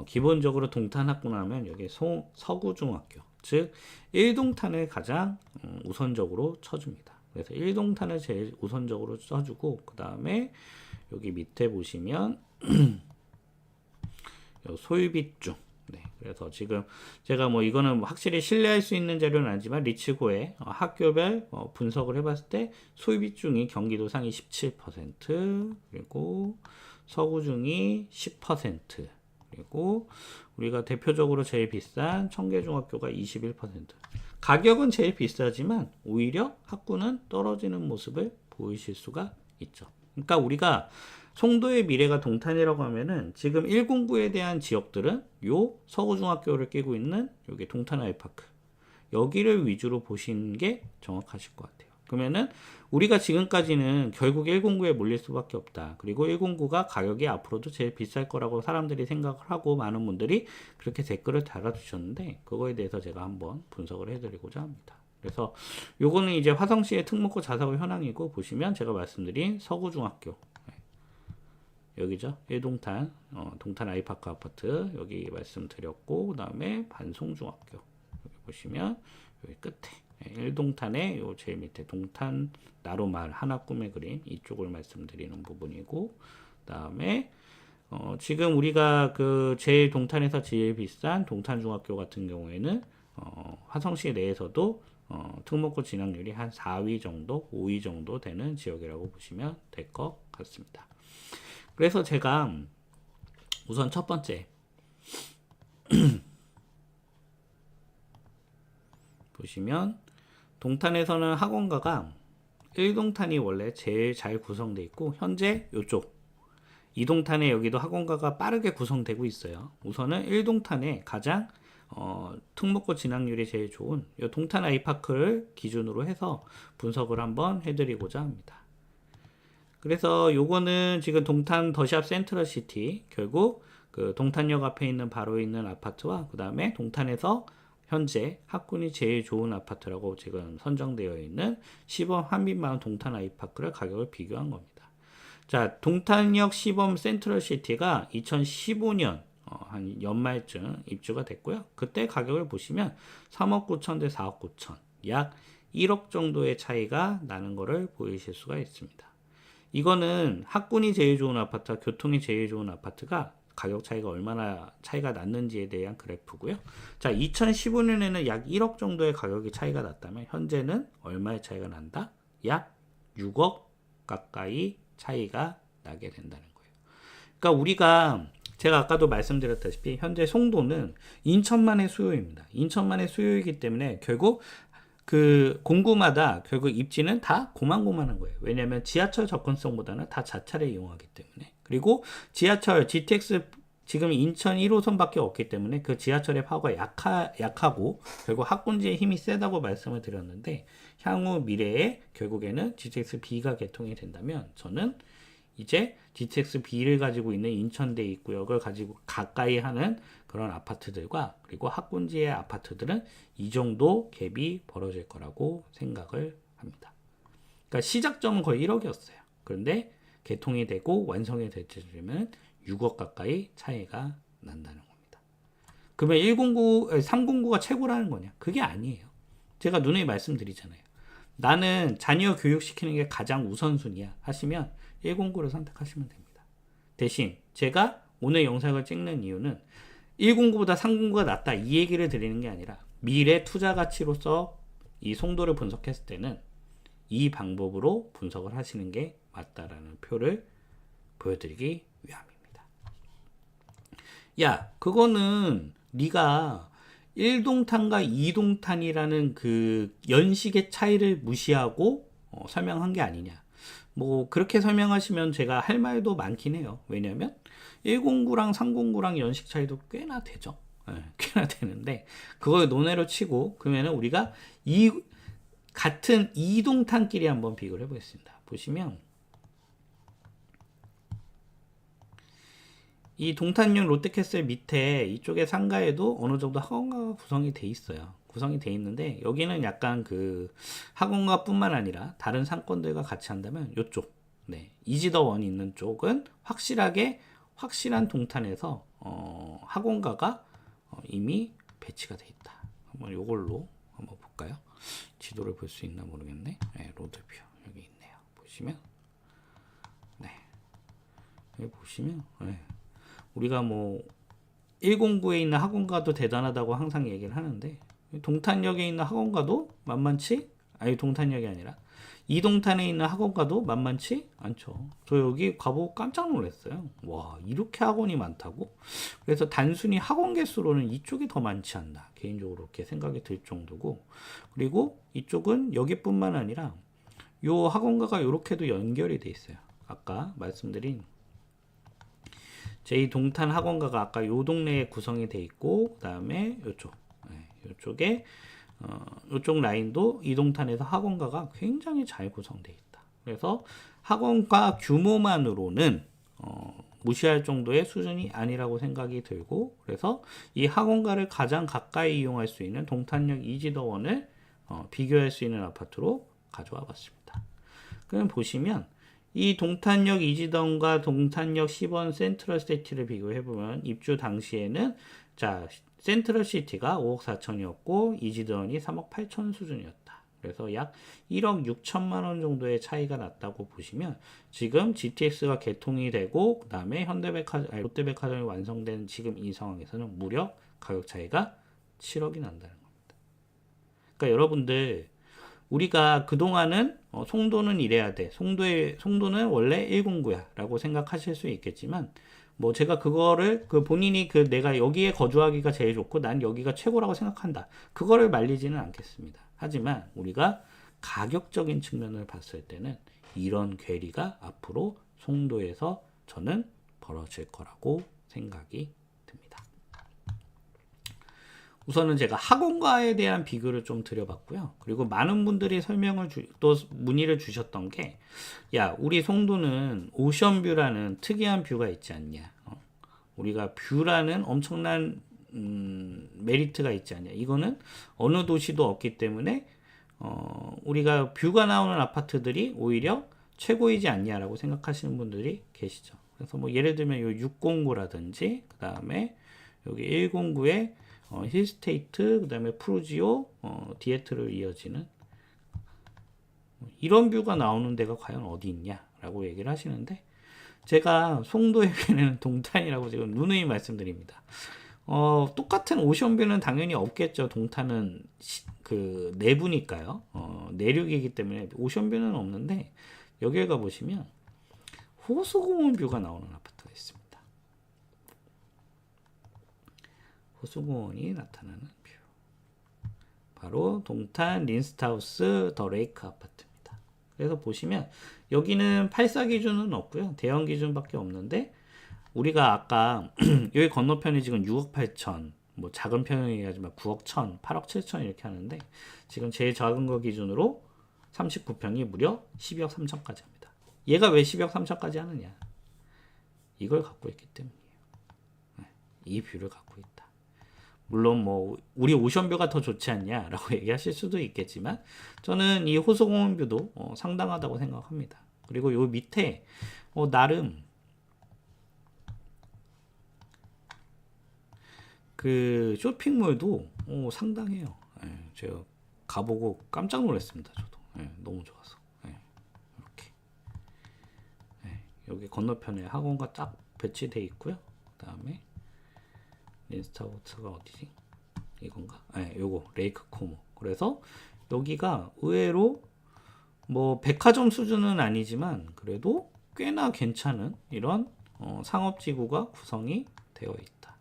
기본적으로 동탄 학군 하면 여기 서구중학교 즉 1동탄을 가장 우선적으로 쳐줍니다. 그래서 1동탄을 제일 우선적으로 쳐주고 그 다음에 여기 밑에 보시면 소유비중. 네, 그래서 지금 제가 뭐 이거는 확실히 신뢰할 수 있는 자료는 아니지만 리치고의 학교별 분석을 해봤을 때 소유비중이 경기도 상위 17% 그리고 서구중이 10% 그리고 우리가 대표적으로 제일 비싼 청계중학교가 21%. 가격은 제일 비싸지만 오히려 학군은 떨어지는 모습을 보이실 수가 있죠. 그러니까 우리가 송도의 미래가 동탄이라고 하면은 지금 1공구에 대한 지역들은 요 서구중학교를 끼고 있는 여기 동탄 아이파크 여기를 위주로 보시는 게 정확하실 것 같아요. 그러면은 우리가 지금까지는 결국 1공구에 몰릴 수밖에 없다. 그리고 1공구가 가격이 앞으로도 제일 비쌀 거라고 사람들이 생각을 하고 많은 분들이 그렇게 댓글을 달아주셨는데 그거에 대해서 제가 한번 분석을 해드리고자 합니다. 그래서 요거는 이제 화성시의 특목고 자사고 현황이고 보시면 제가 말씀드린 서구중학교 여기죠. 1동탄 동탄 아이파크 아파트 여기 말씀드렸고 그 다음에 반송중학교 여기 보시면 여기 끝에 1동탄의 요 제일 밑에 동탄 나루마을 하나 꿈의 그림 이쪽을 말씀드리는 부분이고, 그다음에 지금 우리가 그 제일 동탄에서 제일 비싼 동탄중학교 같은 경우에는 화성시 내에서도 특목고 진학률이 한 4위 정도, 5위 정도 되는 지역이라고 보시면 될 것 같습니다. 그래서 제가 우선 첫 번째 보시면 동탄에서는 학원가가 1동탄이 원래 제일 잘 구성되어 있고, 현재 이쪽 2동탄에 여기도 학원가가 빠르게 구성되고 있어요. 우선은 1동탄에 가장 특목고 진학률이 제일 좋은 이 동탄 아이파크를 기준으로 해서 분석을 한번 해드리고자 합니다. 그래서 요거는 지금 동탄 더샵 센트럴시티, 결국 그 동탄역 앞에 있는 바로 있는 아파트와 그 다음에 동탄에서 현재 학군이 제일 좋은 아파트라고 지금 선정되어 있는 시범 한빛마을 동탄 아이파크를 가격을 비교한 겁니다. 자, 동탄역 시범 센트럴시티가 2015년 한 연말쯤 입주가 됐고요. 그때 가격을 보시면 3억 9천 대 4억 9천, 약 1억 정도의 차이가 나는 것을 보이실 수가 있습니다. 이거는 학군이 제일 좋은 아파트와 교통이 제일 좋은 아파트가 가격 차이가 얼마나 차이가 났는지에 대한 그래프고요. 자, 2015년에는 약 1억 정도의 가격이 차이가 났다면 현재는 얼마의 차이가 난다? 약 6억 가까이 차이가 나게 된다는 거예요. 그러니까 우리가 제가 아까도 말씀드렸다시피 현재 송도는 인천만의 수요입니다. 인천만의 수요이기 때문에 결국 그 공구마다 결국 입지는 다 고만고만한 거예요. 왜냐하면 지하철 접근성보다는 다 자차를 이용하기 때문에. 그리고 지하철 GTX 지금 인천 1호선밖에 없기 때문에 그 지하철의 파워가 약하고 결국 학군지의 힘이 세다고 말씀을 드렸는데, 향후 미래에 결국에는 GTX B가 개통이 된다면 저는 이제 GTX B를 가지고 있는 인천대 입구역을 가지고 가까이 하는 그런 아파트들과 그리고 학군지의 아파트들은 이 정도 갭이 벌어질 거라고 생각을 합니다. 그러니까 시작점은 거의 1억이었어요. 그런데 개통이 되고 완성이 될 때쯤에는 6억 가까이 차이가 난다는 겁니다. 그러면 309가 최고라는 거냐? 그게 아니에요. 제가 누누이 말씀드리잖아요. 나는 자녀 교육시키는 게 가장 우선순위야 하시면 109를 선택하시면 됩니다. 대신 제가 오늘 영상을 찍는 이유는 109보다 309가 낫다 이 얘기를 드리는 게 아니라 미래 투자 가치로서 이 송도를 분석했을 때는 이 방법으로 분석을 하시는 게 맞다라는 표를 보여드리기 위함입니다. 야, 그거는 네가 1동탄과 2동탄이라는 그 연식의 차이를 무시하고 설명한 게 아니냐. 뭐 그렇게 설명하시면 제가 할 말도 많긴 해요. 왜냐면 109랑 309랑 연식 차이도 꽤나 되죠. 꽤나 되는데 그걸 논외로 치고 그러면은 우리가 같은 2동탄끼리 한번 비교를 해보겠습니다. 보시면 이 동탄역 롯데캐슬 밑에 이쪽에 상가에도 어느 정도 학원가가 구성이 돼 있어요. 구성이 돼 있는데 여기는 약간 그 학원가 뿐만 아니라 다른 상권들과 같이 한다면 이쪽 이지더원이 있는 쪽은 확실한 동탄에서 학원가가 이미 배치가 돼 있다. 한번 이걸로 한번 볼까요? 지도를 볼 수 있나 모르겠네. 로드뷰 여기 있네요. 보시면 여기 보시면 우리가 뭐 109에 있는 학원가도 대단하다고 항상 얘기를 하는데 동탄역에 있는 학원가도 동탄역이 아니라 이동탄에 있는 학원가도 만만치 않죠. 저 여기 가보고 깜짝 놀랐어요. 와, 이렇게 학원이 많다고? 그래서 단순히 학원 개수로는 이쪽이 더 많지 않나 개인적으로 그렇게 생각이 들 정도고, 그리고 이쪽은 여기뿐만 아니라 요 학원가가 이렇게도 연결이 돼 있어요. 아까 말씀드린 제2동탄 학원가가 아까 요 동네에 구성이 돼 있고, 그 다음에 요쪽에 요쪽 라인도 이동탄에서 학원가가 굉장히 잘 구성되어 있다. 그래서 학원가 규모만으로는 무시할 정도의 수준이 아니라고 생각이 들고, 그래서 이 학원가를 가장 가까이 이용할 수 있는 동탄역 이지더원을 비교할 수 있는 아파트로 가져와 봤습니다. 그럼 보시면 이 동탄역 이지더원과 동탄역 10원 센트럴시티를 비교해 보면 입주 당시에는 센트럴시티가 5억 4천이었고 이지드원이 3억 8천 수준이었다. 그래서 약 1억 6천만 원 정도의 차이가 났다고 보시면 지금 GTX가 개통이 되고 그 다음에 롯데백화점이 완성된 지금 이 상황에서는 무려 가격 차이가 7억이 난다는 겁니다. 그러니까 여러분들 우리가 그동안은 송도는 이래야 돼. 송도는 원래 109야 라고 생각하실 수 있겠지만 뭐 제가 그거를 본인이 내가 여기에 거주하기가 제일 좋고 난 여기가 최고라고 생각한다. 그거를 말리지는 않겠습니다. 하지만 우리가 가격적인 측면을 봤을 때는 이런 괴리가 앞으로 송도에서 저는 벌어질 거라고 생각이 듭니다. 우선은 제가 학원가에 대한 비교를 좀 드려봤고요. 그리고 많은 분들이 또 문의를 주셨던 게, 야, 우리 송도는 오션뷰라는 특이한 뷰가 있지 않냐. 우리가 뷰라는 엄청난 메리트가 있지 않냐. 이거는 어느 도시도 없기 때문에 우리가 뷰가 나오는 아파트들이 오히려 최고이지 않냐라고 생각하시는 분들이 계시죠. 그래서 뭐 예를 들면 요 609라든지 그 다음에 여기 109에 힐스테이트, 그 다음에 프루지오, 디에트를 이어지는 이런 뷰가 나오는 데가 과연 어디 있냐라고 얘기를 하시는데 제가 송도에게는 동탄이라고 지금 누누이 말씀드립니다. 똑같은 오션뷰는 당연히 없겠죠. 동탄은 그 내부니까요. 내륙이기 때문에 오션뷰는 없는데 여기에 가보시면 호수공원 뷰가 나오는 아파트가 있습니다. 호수공원이 나타나는 뷰. 바로 동탄 린스트하우스 더 레이크 아파트입니다. 그래서 보시면 여기는 8사 기준은 없고요. 대형 기준밖에 없는데 우리가 아까 여기 건너편이 지금 6억 8천, 뭐 작은 편이 하지만 9억 1천, 8억 7천 이렇게 하는데 지금 제일 작은 거 기준으로 39평이 무려 12억 3천까지 합니다. 얘가 왜 12억 3천까지 하느냐? 이걸 갖고 있기 때문이에요. 이 뷰를 갖고 있다. 물론 뭐 우리 오션뷰가 더 좋지 않냐라고 얘기하실 수도 있겠지만 저는 이 호수공원 뷰도 상당하다고 생각합니다. 그리고 요 밑에 나름 그 쇼핑몰도 상당해요. 제가 가보고 깜짝 놀랐습니다. 저도 너무 좋아서 이렇게 여기 건너편에 학원가 딱 배치돼 있고요. 그 다음에 린스타우트가 어디지? 이건가? 요거 레이크 코모. 그래서 여기가 의외로 뭐 백화점 수준은 아니지만 그래도 꽤나 괜찮은 이런 상업지구가 구성이 되어 있다.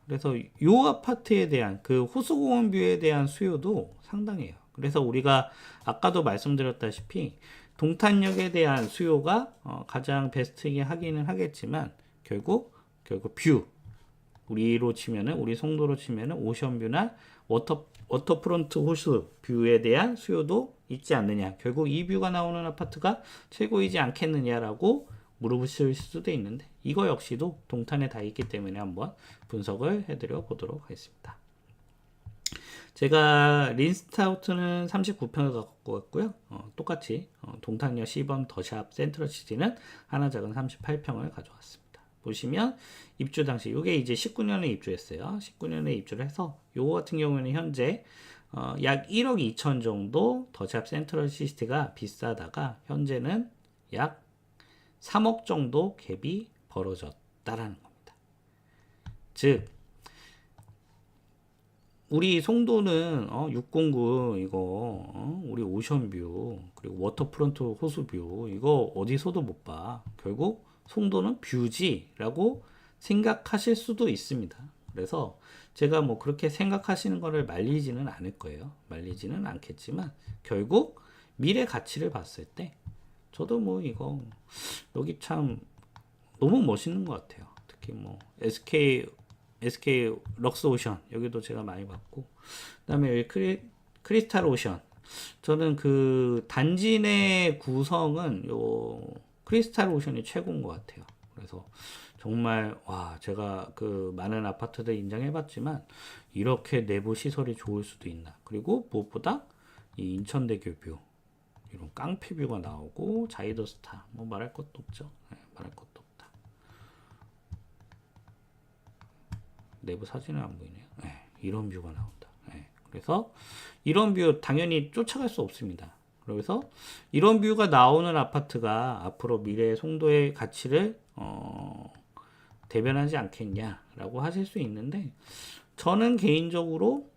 그래서 요 아파트에 대한 그 호수공원 뷰에 대한 수요도 상당해요. 그래서 우리가 아까도 말씀드렸다시피 동탄역에 대한 수요가 가장 베스트이긴 하기는 하겠지만 결국 뷰 우리로 치면은 우리 송도로 치면은 오션뷰나 워터프론트 호수 뷰에 대한 수요도 있지 않느냐. 결국 이 뷰가 나오는 아파트가 최고이지 않겠느냐라고 물어보실 수도 있는데 이거 역시도 동탄에 다 있기 때문에 한번 분석을 해드려 보도록 하겠습니다. 제가 린스타우트는 39평을 갖고 왔고요. 똑같이 동탄역 시범 더샵 센트럴시티는 하나 작은 38평을 가져왔습니다. 보시면 입주 당시 이게 이제 19년에 입주했어요. 19년에 입주를 해서 요거 같은 경우는 현재 약 1억 2천 정도 더샵 센트럴시티가 비싸다가 현재는 약 3억 정도 갭이 벌어졌다라는 겁니다. 즉 우리 송도는 609 이거 우리 오션뷰 그리고 워터프론트 호수뷰 이거 어디서도 못 봐. 결국 송도는 뷰지라고 생각하실 수도 있습니다. 그래서 제가 뭐 그렇게 생각하시는 거를 말리지는 않을 거예요. 말리지는 않겠지만 결국 미래 가치를 봤을 때 저도 뭐 이거 여기 참 너무 멋있는 것 같아요. 특히 뭐 SK 럭스 오션 여기도 제가 많이 봤고 그다음에 여기 크리스탈 오션 저는 그 단지 내 구성은 요 크리스탈 오션이 최고인 것 같아요. 그래서 정말 와 제가 그 많은 아파트들 인정해봤지만 이렇게 내부 시설이 좋을 수도 있나. 그리고 무엇보다 이 인천대교 뷰 이런 깡패 뷰가 나오고 자이더스타 뭐 말할 것도 없죠. 말할 것도 없다. 내부 사진은 안 보이네요. 네, 이런 뷰가 나온다. 네, 그래서 이런 뷰 당연히 쫓아갈 수 없습니다. 그래서 이런 뷰가 나오는 아파트가 앞으로 미래의 송도의 가치를 대변하지 않겠냐라고 하실 수 있는데, 저는 개인적으로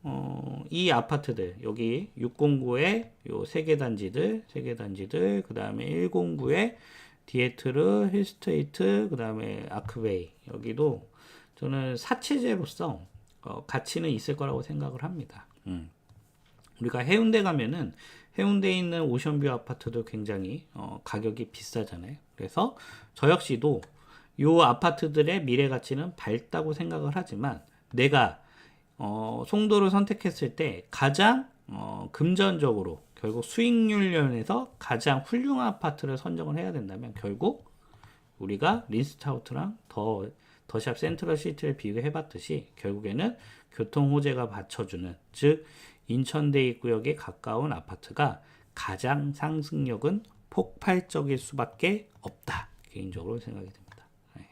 이 아파트들 여기 609의 요 세 개 단지들 그 다음에 109의 디에트르, 힐스테이트, 그 다음에 아크베이, 여기도 저는 사치제로서 가치는 있을 거라고 생각을 합니다. 우리가 해운대 가면은 해운대에 있는 오션뷰 아파트도 굉장히 가격이 비싸잖아요. 그래서 저 역시도 이 아파트들의 미래 가치는 밝다고 생각을 하지만, 내가 송도를 선택했을 때 가장 금전적으로 결국 수익률면에서 가장 훌륭한 아파트를 선정을 해야 된다면, 결국 우리가 린스타우트랑 더샵 센트럴시티를 비교해 봤듯이 결국에는 교통호재가 받쳐주는, 즉 인천대입구역에 가까운 아파트가 가장 상승력은 폭발적일 수밖에 없다, 개인적으로 생각이 듭니다. 네.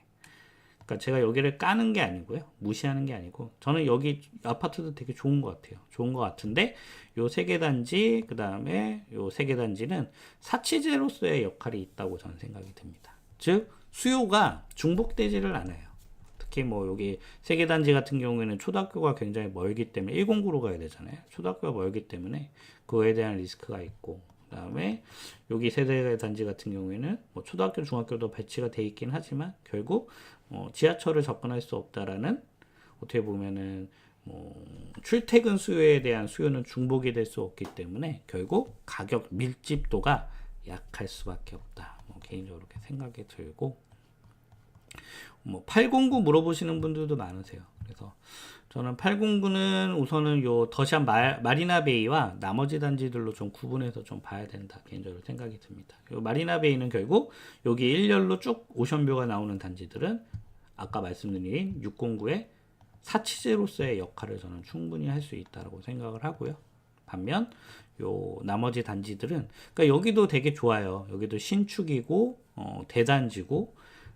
그러니까 제가 여기를 까는 게 아니고요, 무시하는 게 아니고, 저는 여기 아파트도 되게 좋은 것 같아요. 좋은 것 같은데 요 세 개 단지, 그 다음에 요 세 개 단지는 사치제로서의 역할이 있다고 저는 생각이 듭니다. 즉 수요가 중복되지를 않아요. 특히 뭐 여기 세계단지 같은 경우에는 초등학교가 굉장히 멀기 때문에 109로 가야 되잖아요. 초등학교가 멀기 때문에 그거에 대한 리스크가 있고, 그 다음에 여기 세대단지 같은 경우에는 뭐 초등학교, 중학교도 배치가 돼 있긴 하지만 결국 지하철을 접근할 수 없다라는, 어떻게 보면은 출퇴근 수요에 대한 수요는 중복이 될 수 없기 때문에 결국 가격 밀집도가 약할 수밖에 없다. 개인적으로 그렇게 생각이 들고, 809 물어보시는 분들도 많으세요. 그래서 저는 809는 우선은 요 더샵 마리나베이와 나머지 단지들로 좀 구분해서 좀 봐야 된다, 개인적으로 생각이 듭니다. 요 마리나베이는 결국 여기 일렬로 쭉 오션뷰가 나오는 단지들은 아까 말씀드린 609의 사치제로서의 역할을 저는 충분히 할 수 있다고 생각을 하고요. 반면 요 나머지 단지들은, 그러니까 여기도 되게 좋아요. 여기도 신축이고 대단지고,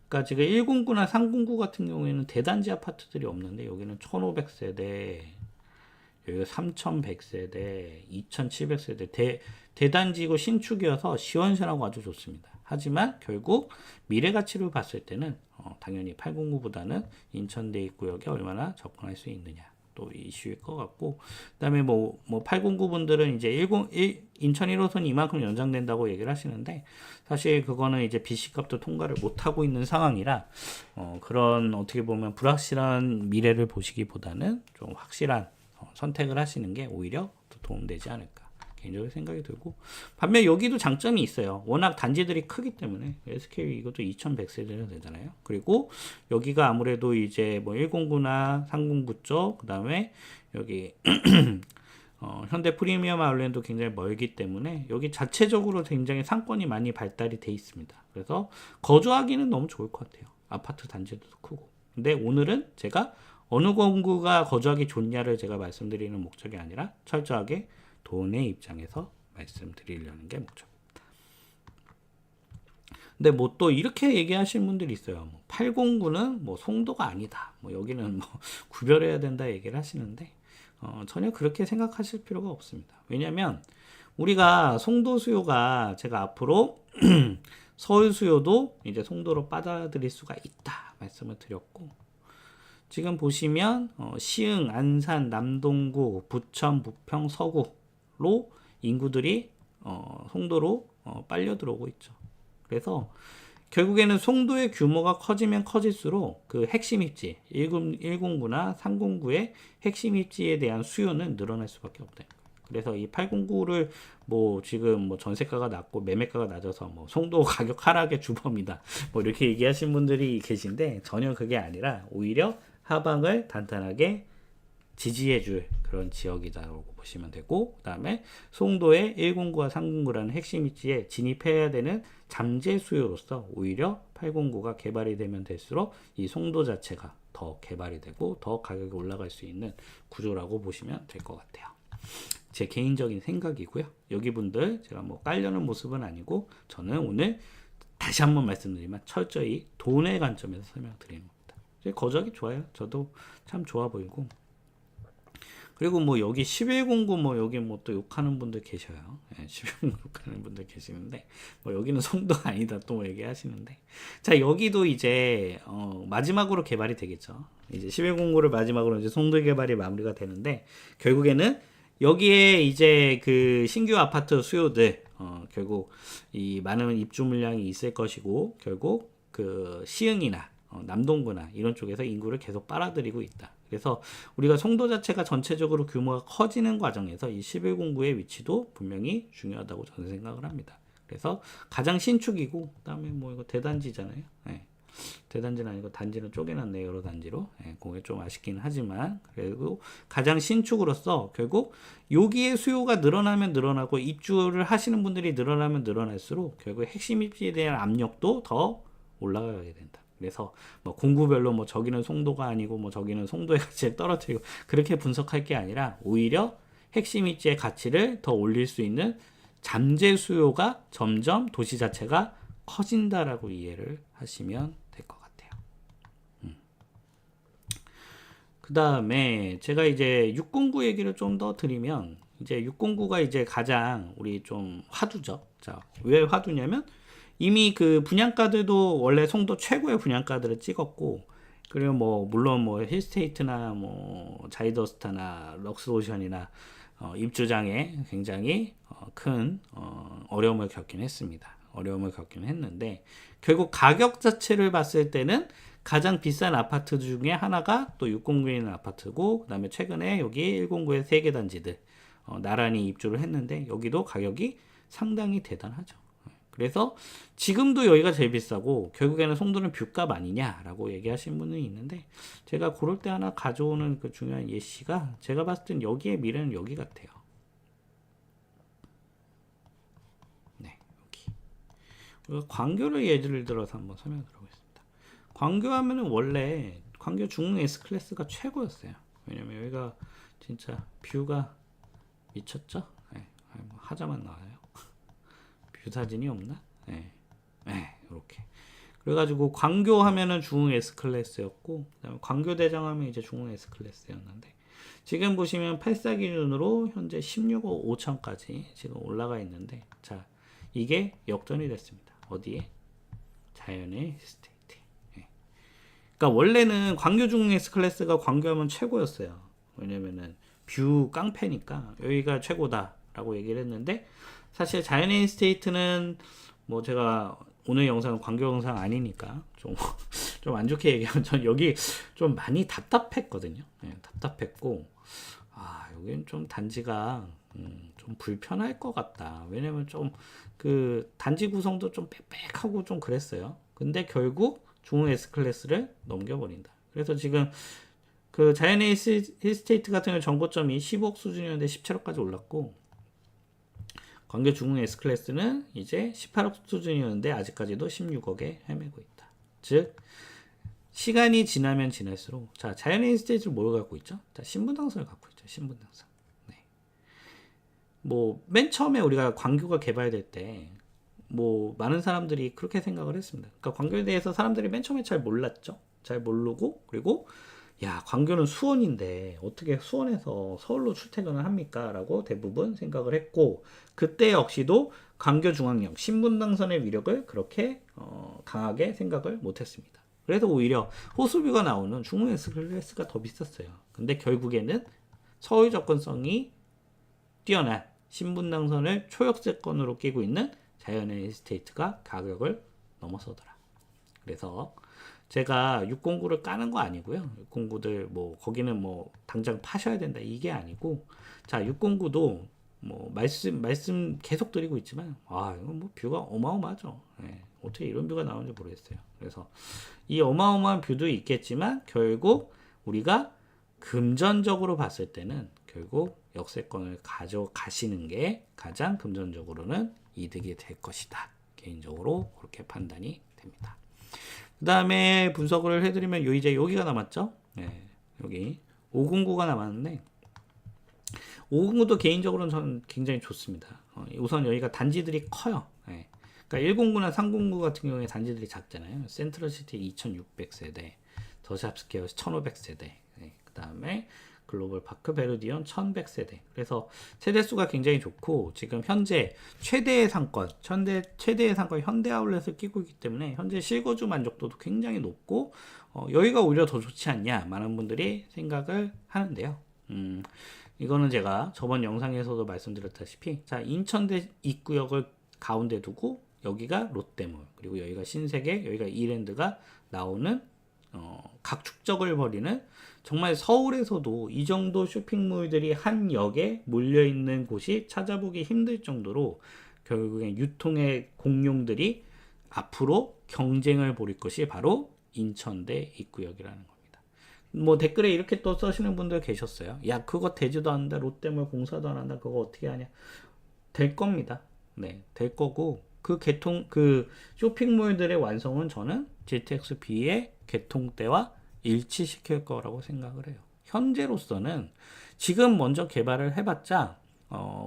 그러니까 지금 109나 309 같은 경우에는 대단지 아파트들이 없는데, 여기는 1500세대, 여기가 3100세대, 2700세대 대단지고 신축이어서 시원시원하고 아주 좋습니다. 하지만 결국 미래 가치를 봤을 때는 당연히 809보다는 인천대입구역에 얼마나 접근할 수 있느냐, 또 이슈일 것 같고, 그 다음에 809 분들은 이제 인천 1호선이 이만큼 연장된다고 얘기를 하시는데, 사실 그거는 이제 BC값도 통과를 못하고 있는 상황이라, 그런 어떻게 보면 불확실한 미래를 보시기보다는 좀 확실한 선택을 하시는 게 오히려 더 도움되지 않을까, 개인적으로 생각이 들고, 반면 여기도 장점이 있어요. 워낙 단지들이 크기 때문에. SK 이것도 2100세대나 되잖아요. 그리고 여기가 아무래도 이제 109나 309 쪽, 그 다음에 여기 현대 프리미엄 아울렛도 굉장히 멀기 때문에 여기 자체적으로 굉장히 상권이 많이 발달이 돼 있습니다. 그래서 거주하기는 너무 좋을 것 같아요. 아파트 단지도 크고. 근데 오늘은 제가 어느 공구가 거주하기 좋냐를 제가 말씀드리는 목적이 아니라 철저하게 돈의 입장에서 말씀드리려는 게 목적입니다. 근데 또 이렇게 얘기하시는 분들이 있어요. 809는 송도가 아니다. 여기는 구별해야 된다 얘기를 하시는데, 전혀 그렇게 생각하실 필요가 없습니다. 왜냐면 우리가 송도 수요가, 제가 앞으로 서울 수요도 이제 송도로 받아들일 수가 있다 말씀을 드렸고, 지금 보시면 시흥, 안산, 남동구, 부천, 부평, 서구로 인구들이 송도로 빨려 들어오고 있죠. 그래서 결국에는 송도의 규모가 커지면 커질수록 그 핵심 입지, 109나 309의 핵심 입지에 대한 수요는 늘어날 수밖에 없다. 그래서 이 809를 지금 전세가가 낮고 매매가가 낮아서 송도 가격 하락의 주범이다, 이렇게 얘기하신 분들이 계신데, 전혀 그게 아니라 오히려 하방을 단단하게 지지해줄 그런 지역이다라고 보시면 되고, 그 다음에 송도의 109와 309라는 핵심 입지에 진입해야 되는 잠재 수요로서 오히려 809가 개발이 되면 될수록 이 송도 자체가 더 개발이 되고 더 가격이 올라갈 수 있는 구조라고 보시면 될 것 같아요. 제 개인적인 생각이고요. 여기 분들 제가 깔려는 모습은 아니고, 저는 오늘 다시 한번 말씀드리면 철저히 돈의 관점에서 설명드리는 겁니다. 거저하기 좋아요. 저도 참 좋아 보이고. 그리고 뭐 여기 1109 뭐 여기 뭐 또 욕하는 분들 계셔요. 예, 1109 욕하는 분들 계시는데 뭐 여기는 송도가 아니다 또 얘기하시는데, 자 여기도 이제 마지막으로 개발이 되겠죠. 이제 1109를 마지막으로 이제 송도 개발이 마무리가 되는데, 결국에는 여기에 이제 그 신규 아파트 수요들 결국 이 많은 입주 물량이 있을 것이고, 결국 그 시흥이나 남동구나 이런 쪽에서 인구를 계속 빨아들이고 있다. 그래서 우리가 송도 자체가 전체적으로 규모가 커지는 과정에서 이 1109의 위치도 분명히 중요하다고 저는 생각을 합니다. 그래서 가장 신축이고, 그다음에 뭐 이거 대단지잖아요. 네. 대단지는 아니고 단지는 쪼개놨네요. 여러 단지로. 네, 그게 좀 아쉽긴 하지만, 그리고 가장 신축으로서 결국 여기에 수요가 늘어나면 늘어나고 입주를 하시는 분들이 늘어나면 늘어날수록 결국 핵심 입지에 대한 압력도 더 올라가게 된다. 그래서 뭐 공구별로 뭐 저기는 송도가 아니고 뭐 저기는 송도의 가치를 떨어뜨리고 그렇게 분석할 게 아니라, 오히려 핵심 입지의 가치를 더 올릴 수 있는 잠재 수요가 점점 도시 자체가 커진다라고 이해를 하시면 될 것 같아요. 그 다음에 제가 이제 609 얘기를 좀 더 드리면, 이제 609가 이제 가장 우리 좀 화두죠. 자, 왜 화두냐면, 이미 그 분양가들도 원래 송도 최고의 분양가들을 찍었고, 그리고 뭐 물론 뭐 힐스테이트나 뭐 자이더스타나 럭스오션이나 입주장에 굉장히 큰 어려움을 겪긴 했습니다. 어려움을 겪긴 했는데, 결국 가격 자체를 봤을 때는 가장 비싼 아파트 중에 하나가 또 609에 있는 아파트고, 그 다음에 최근에 여기 109의 3개 단지들 나란히 입주를 했는데, 여기도 가격이 상당히 대단하죠. 그래서 지금도 여기가 제일 비싸고, 결국에는 송도는 뷰값 아니냐라고 얘기하시는 분이 있는데, 제가 그럴 때 하나 가져오는 그 중요한 예시가, 제가 봤을 땐 여기의 미래는 여기 같아요. 네, 여기. 광교를 예를 들어서 한번 설명을 들어보겠습니다. 광교 하면은 원래 광교 중흥 S클래스가 최고였어요. 왜냐면 여기가 진짜 뷰가 미쳤죠? 네, 뭐 하자만 나와요. 뷰 사진이 없나? 네. 네, 이렇게. 그래가지고 광교 하면은 중흥 S 클래스였고, 그다음에 광교 대장 하면 이제 중흥 S 클래스였는데, 지금 보시면 84 기준으로 현재 16억 5천까지 지금 올라가 있는데, 자 이게 역전이 됐습니다. 어디에? 자연의 스테이트. 네. 그러니까 원래는 광교 중흥 S 클래스가 광교하면 최고였어요. 왜냐면은 뷰 깡패니까 여기가 최고다라고 얘기를 했는데, 사실 자연의 스테이트는 뭐 제가 오늘 영상은 광교 영상 아니니까 좀 안 좋게 얘기하면, 전 여기 좀 많이 답답했거든요. 네, 답답했고, 여기는 좀 단지가 좀 불편할 것 같다. 왜냐면 좀 그 단지 구성도 좀 빽빽하고 좀 그랬어요. 근데 결국 중흥 S 클래스를 넘겨버린다. 그래서 지금 그 자연의 힐스테이트 같은 경우 정보점이 15억 수준이었는데 17억까지 올랐고, 광교 중흥 S클래스는 이제 18억 수준이었는데 아직까지도 16억에 헤매고 있다. 즉 시간이 지나면 지날수록, 자 자연의 스테이지를 뭘 갖고 있죠? 자 신분당선을 갖고 있죠. 신분당선. 네. 뭐 맨 처음에 우리가 광교가 개발될 때 뭐 많은 사람들이 그렇게 생각을 했습니다. 그러니까 광교에 대해서 사람들이 맨 처음에 잘 몰랐죠. 잘 모르고, 그리고 야 광교는 수원인데 어떻게 수원에서 서울로 출퇴근을 합니까? 라고 대부분 생각을 했고, 그때 역시도 광교중앙역 신분당선의 위력을 그렇게 강하게 생각을 못했습니다. 그래서 오히려 호수뷰가 나오는 중흥 S클래스가 더 비쌌어요. 근데 결국에는 서울 접근성이 뛰어난 신분당선을 초역세권으로 끼고 있는 자연의 스테이트가 가격을 넘어서더라. 그래서 제가 609를 까는 거 아니고요. 609들 뭐 거기는 뭐 당장 파셔야 된다 이게 아니고, 자 609도 뭐 말씀 계속 드리고 있지만, 이거 뭐 뷰가 어마어마하죠. 네, 어떻게 이런 뷰가 나오는지 모르겠어요. 그래서 이 어마어마한 뷰도 있겠지만, 결국 우리가 금전적으로 봤을 때는 결국 역세권을 가져가시는 게 가장 금전적으로는 이득이 될 것이다. 개인적으로 그렇게 판단이 됩니다. 그 다음에 분석을 해드리면 이제 여기가 남았죠. 네, 여기 509가 남았는데, 509도 개인적으로는 저는 굉장히 좋습니다. 우선 여기가 단지들이 커요. 네. 그러니까 109나 309 같은 경우에 단지들이 작잖아요. 센트럴시티 2600세대, 더 샵스퀘어 1500세대, 그 다음에 글로벌 파크 베르디온 1100세대. 그래서 세대수가 굉장히 좋고, 지금 현재 최대의 상권 현대 아울렛을 끼고 있기 때문에 현재 실거주 만족도도 굉장히 높고, 여기가 오히려 더 좋지 않냐, 많은 분들이 생각을 하는데요. 이거는 제가 저번 영상에서도 말씀드렸다시피, 자, 인천대 입구역을 가운데 두고 여기가 롯데몰, 그리고 여기가 신세계, 여기가 이랜드가 나오는 각축적을 벌이는, 정말 서울에서도 이 정도 쇼핑몰들이 한 역에 몰려있는 곳이 찾아보기 힘들 정도로 결국엔 유통의 공룡들이 앞으로 경쟁을 벌일 것이 바로 인천대 입구역이라는 겁니다. 뭐 댓글에 이렇게 또 써시는 분들 계셨어요. 야, 그거 되지도 않는다, 롯데몰 공사도 안 한다, 그거 어떻게 하냐. 될 겁니다. 네, 될 거고, 그 쇼핑몰들의 완성은 저는 GTX-B의 개통 때와 일치시킬 거라고 생각을 해요. 현재로서는 지금 먼저 개발을 해봤자,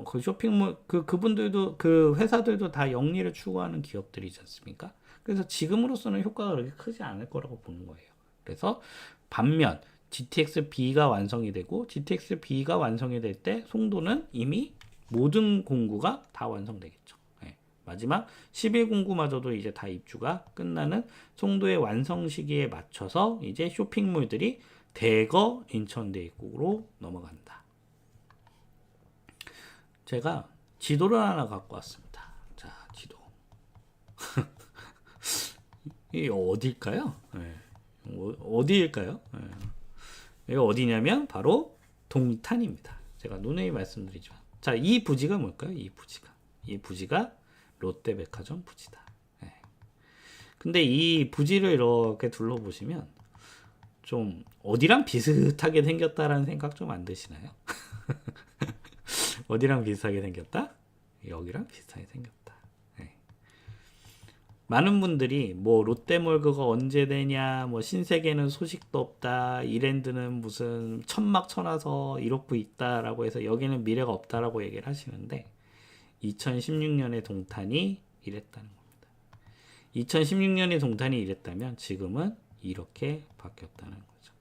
그 쇼핑몰, 그분들도, 그 회사들도 다 영리를 추구하는 기업들이지 않습니까? 그래서 지금으로서는 효과가 그렇게 크지 않을 거라고 보는 거예요. 그래서 반면 GTX-B가 완성이 되고, GTX-B가 완성이 될 때 송도는 이미 모든 공구가 다 완성되겠죠. 마지막 11공구마저도 이제 다 입주가 끝나는 송도의 완성 시기에 맞춰서 이제 쇼핑몰들이 대거 인천대 입구로 넘어간다. 제가 지도를 하나 갖고 왔습니다. 자, 지도. 이게 어디일까요? 어디일까요? 이거 어디냐면 바로 동탄입니다. 제가 누누이 말씀드리지만, 자, 이 부지가 뭘까요? 이 부지가 롯데백화점 부지다. 근데 이 부지를 이렇게 둘러보시면 좀 어디랑 비슷하게 생겼다라는 생각 좀 안 드시나요? 어디랑 비슷하게 생겼다? 여기랑 비슷하게 생겼다. 많은 분들이 뭐 롯데몰 그거 언제 되냐, 뭐 신세계는 소식도 없다, 이랜드는 무슨 천막 쳐놔서 이렇고 있다라고 해서 여기는 미래가 없다라고 얘기를 하시는데, 2016년에 동탄이 이랬다는 겁니다. 2016년에 동탄이 이랬다면 지금은 이렇게 바뀌었다는 거죠.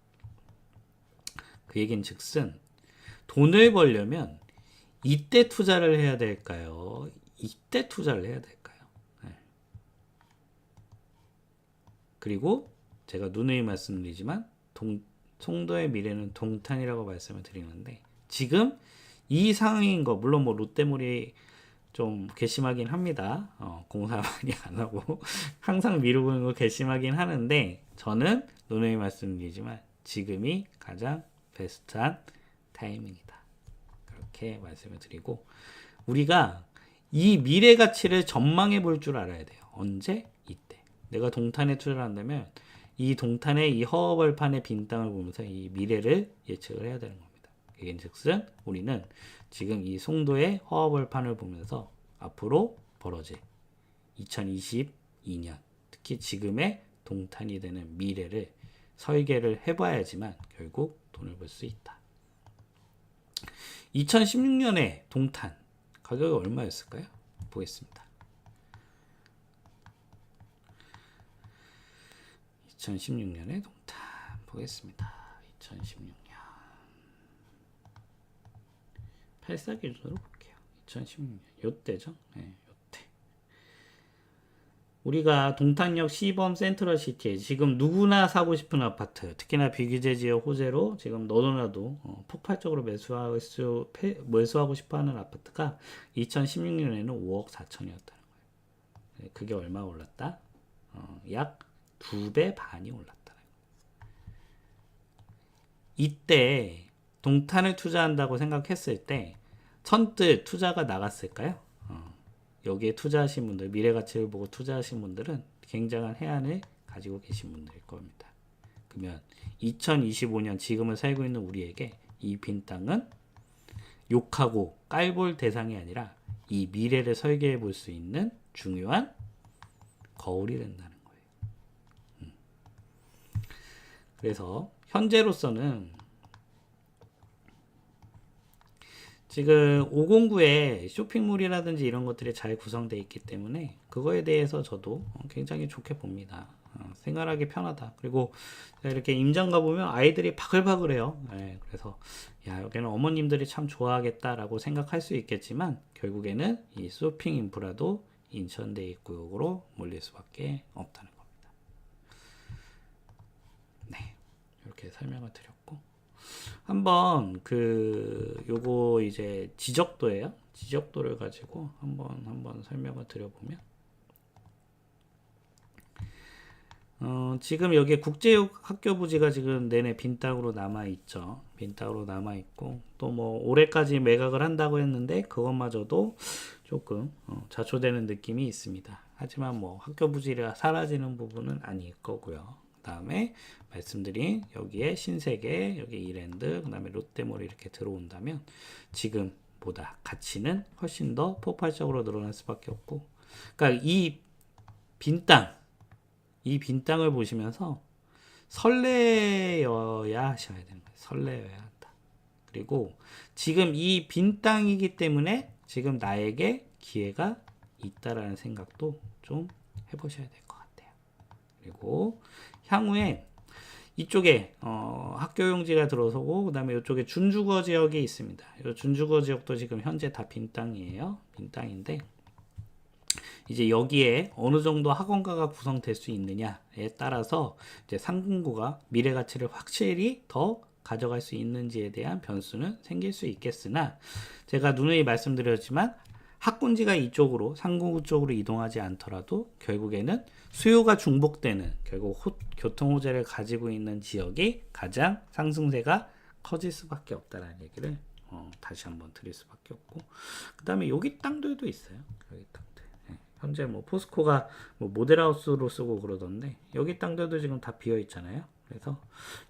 그 얘기는 즉슨 돈을 벌려면 이때 투자를 해야 될까요? 이때 투자를 해야 될까요? 그리고 제가 누누이 말씀드리지만 송도의 미래는 동탄이라고 말씀을 드리는데, 지금 이 상황인 거, 물론 뭐 롯데몰이 좀 괘씸하긴 합니다. 공사 많이 안 하고 항상 미루고 있는 거 괘씸하긴 하는데, 저는 누누이 말씀드리지만 지금이 가장 베스트한 타이밍이다. 그렇게 말씀을 드리고, 우리가 이 미래 가치를 전망해 볼 줄 알아야 돼요. 언제? 이때. 내가 동탄에 투자를 한다면 이 동탄의 이 허허벌판의 빈 땅을 보면서 이 미래를 예측을 해야 되는 겁니다. 이게 즉슨 우리는 지금 이 송도의 허허벌판을 보면서 앞으로 벌어질 2022년, 특히 지금의 동탄이 되는 미래를 설계를 해봐야지만 결국 돈을 벌 수 있다. 2016년에 동탄 가격이 얼마였을까요? 보겠습니다. 2016년에 동탄 보겠습니다. 2016년 84 기준으로 볼게요. 2016년 요때죠. 요때. 우리가 동탄역 시범 센트럴시티에 지금 누구나 사고 싶은 아파트, 특히나 비규제 지역 호재로 지금 너도나도 폭발적으로 매수하고 싶어하는 아파트가 2016년에는 5억 4천이었다는 거예요. 그게 얼마 올랐다? 약 2배 반이 올랐다는 거예요. 이때 동탄을 투자한다고 생각했을 때 선뜻 투자가 나갔을까요? 여기에 투자하신 분들, 미래가치를 보고 투자하신 분들은 굉장한 해안을 가지고 계신 분들일 겁니다. 그러면 2025년 지금을 살고 있는 우리에게 이 빈 땅은 욕하고 깔볼 대상이 아니라 이 미래를 설계해 볼 수 있는 중요한 거울이 된다는 거예요. 그래서 현재로서는 지금 509에 쇼핑몰이라든지 이런 것들이 잘 구성되어 있기 때문에 그거에 대해서 저도 굉장히 좋게 봅니다. 생활하기 편하다. 그리고 이렇게 임장 가보면 아이들이 바글바글해요. 그래서 야, 여기는 어머님들이 참 좋아하겠다라고 생각할 수 있겠지만 결국에는 이 쇼핑 인프라도 인천대 입구역으로 몰릴 수밖에 없다는 겁니다. 네, 이렇게 설명을 드렸고 한번 요거 이제 지적도예요. 지적도를 가지고 한번 설명을 드려보면 지금 여기에 국제학교 부지가 지금 내내 빈 땅으로 남아있죠. 빈 땅으로 남아있고, 또 뭐, 올해까지 매각을 한다고 했는데, 그것마저도 조금, 자초되는 느낌이 있습니다. 하지만 뭐, 학교 부지가 사라지는 부분은 아닐 거고요. 그 다음에, 말씀드린 여기에 신세계, 여기 이랜드, 그 다음에 롯데몰이 이렇게 들어온다면, 지금보다 가치는 훨씬 더 폭발적으로 늘어날 수밖에 없고, 그러니까 이 빈 땅을 보시면서 설레어야 하셔야 되는 거예요. 설레어야 한다. 그리고 지금 이 빈 땅이기 때문에 지금 나에게 기회가 있다라는 생각도 좀 해보셔야 될 것 같아요. 그리고 향후에 이쪽에 학교용지가 들어서고 그 다음에 이쪽에 준주거 지역이 있습니다. 이 준주거 지역도 지금 현재 다 빈 땅이에요. 빈 땅인데 이제 여기에 어느 정도 학원가가 구성될 수 있느냐에 따라서 이제 상공구가 미래 가치를 확실히 더 가져갈 수 있는지에 대한 변수는 생길 수 있겠으나 제가 누누이 말씀드렸지만 학군지가 이쪽으로 상공구 쪽으로 이동하지 않더라도 결국에는 수요가 중복되는 결국 교통 호재를 가지고 있는 지역이 가장 상승세가 커질 수밖에 없다는 얘기를 다시 한번 드릴 수밖에 없고 그 다음에 여기 땅들도 있어요. 여기 땅. 현재 뭐 포스코가 뭐 모델하우스로 쓰고 그러던데 여기 땅들도 지금 다 비어 있잖아요. 그래서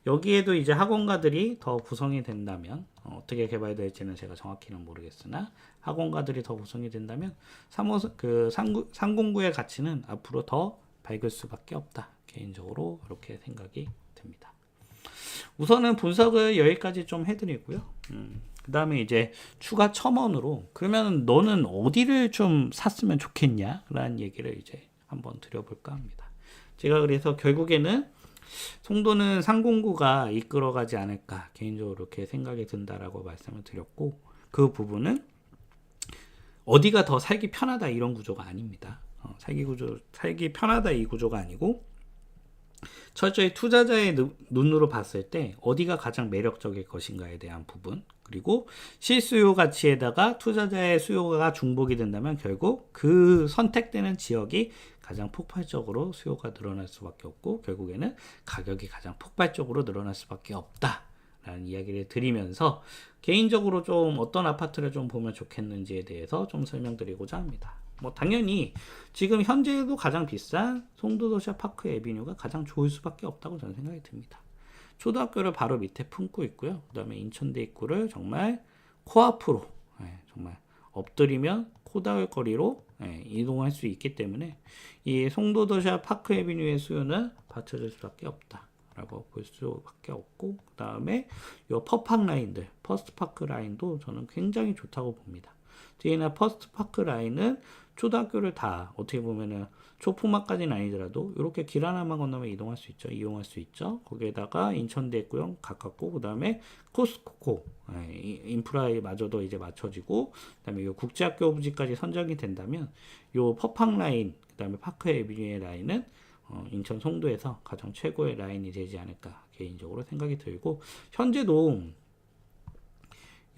여기에도 이제 학원가들이 더 구성이 된다면 어떻게 개발될지는 제가 정확히는 모르겠으나 학원가들이 더 구성이 된다면 상공구의 가치는 앞으로 더 밝을 수밖에 없다. 개인적으로 이렇게 생각이 듭니다. 우선은 분석을 여기까지 좀 해드리고요. 그 다음에 이제 추가 첨언으로 그러면 너는 어디를 좀 샀으면 좋겠냐 라는 얘기를 이제 한번 드려볼까 합니다. 제가 그래서 결국에는 송도는 상공구가 이끌어가지 않을까 개인적으로 이렇게 생각이 든다라고 말씀을 드렸고 그 부분은 어디가 더 살기 편하다 이런 구조가 아닙니다. 살기 편하다 이 구조가 아니고 철저히 투자자의 눈으로 봤을 때 어디가 가장 매력적일 것인가에 대한 부분 그리고 실수요 가치에다가 투자자의 수요가 중복이 된다면 결국 그 선택되는 지역이 가장 폭발적으로 수요가 늘어날 수밖에 없고 결국에는 가격이 가장 폭발적으로 늘어날 수밖에 없다라는 이야기를 드리면서 개인적으로 좀 어떤 아파트를 좀 보면 좋겠는지에 대해서 좀 설명드리고자 합니다. 뭐 당연히 지금 현재도 가장 비싼 송도도시아 파크 에비뉴가 가장 좋을 수밖에 없다고 저는 생각이 듭니다. 초등학교를 바로 밑에 품고 있고요. 그 다음에 인천대 입구를 정말 코앞으로 정말 엎드리면 코 닿을 거리로 이동할 수 있기 때문에 이 송도도시아 파크 에비뉴의 수요는 받쳐줄 수밖에 없다 라고 볼 수밖에 없고 그 다음에 이 퍼팍 라인들 퍼스트파크 라인도 저는 굉장히 좋다고 봅니다. 뒤에나 퍼스트파크 라인은 초등학교를 다 어떻게 보면은 초품학까지는 아니더라도 이렇게 길 하나만 건너면 이동할 수 있죠. 이용할 수 있죠. 거기에다가 인천대 입구역 가깝고 그 다음에 코스코 인프라마저도 이제 맞춰지고 그 다음에 이 국제학교 부지까지 선정이 된다면 이 퍼팍 라인 그 다음에 파크 에비뉴의 라인은 인천 송도에서 가장 최고의 라인이 되지 않을까 개인적으로 생각이 들고 현재도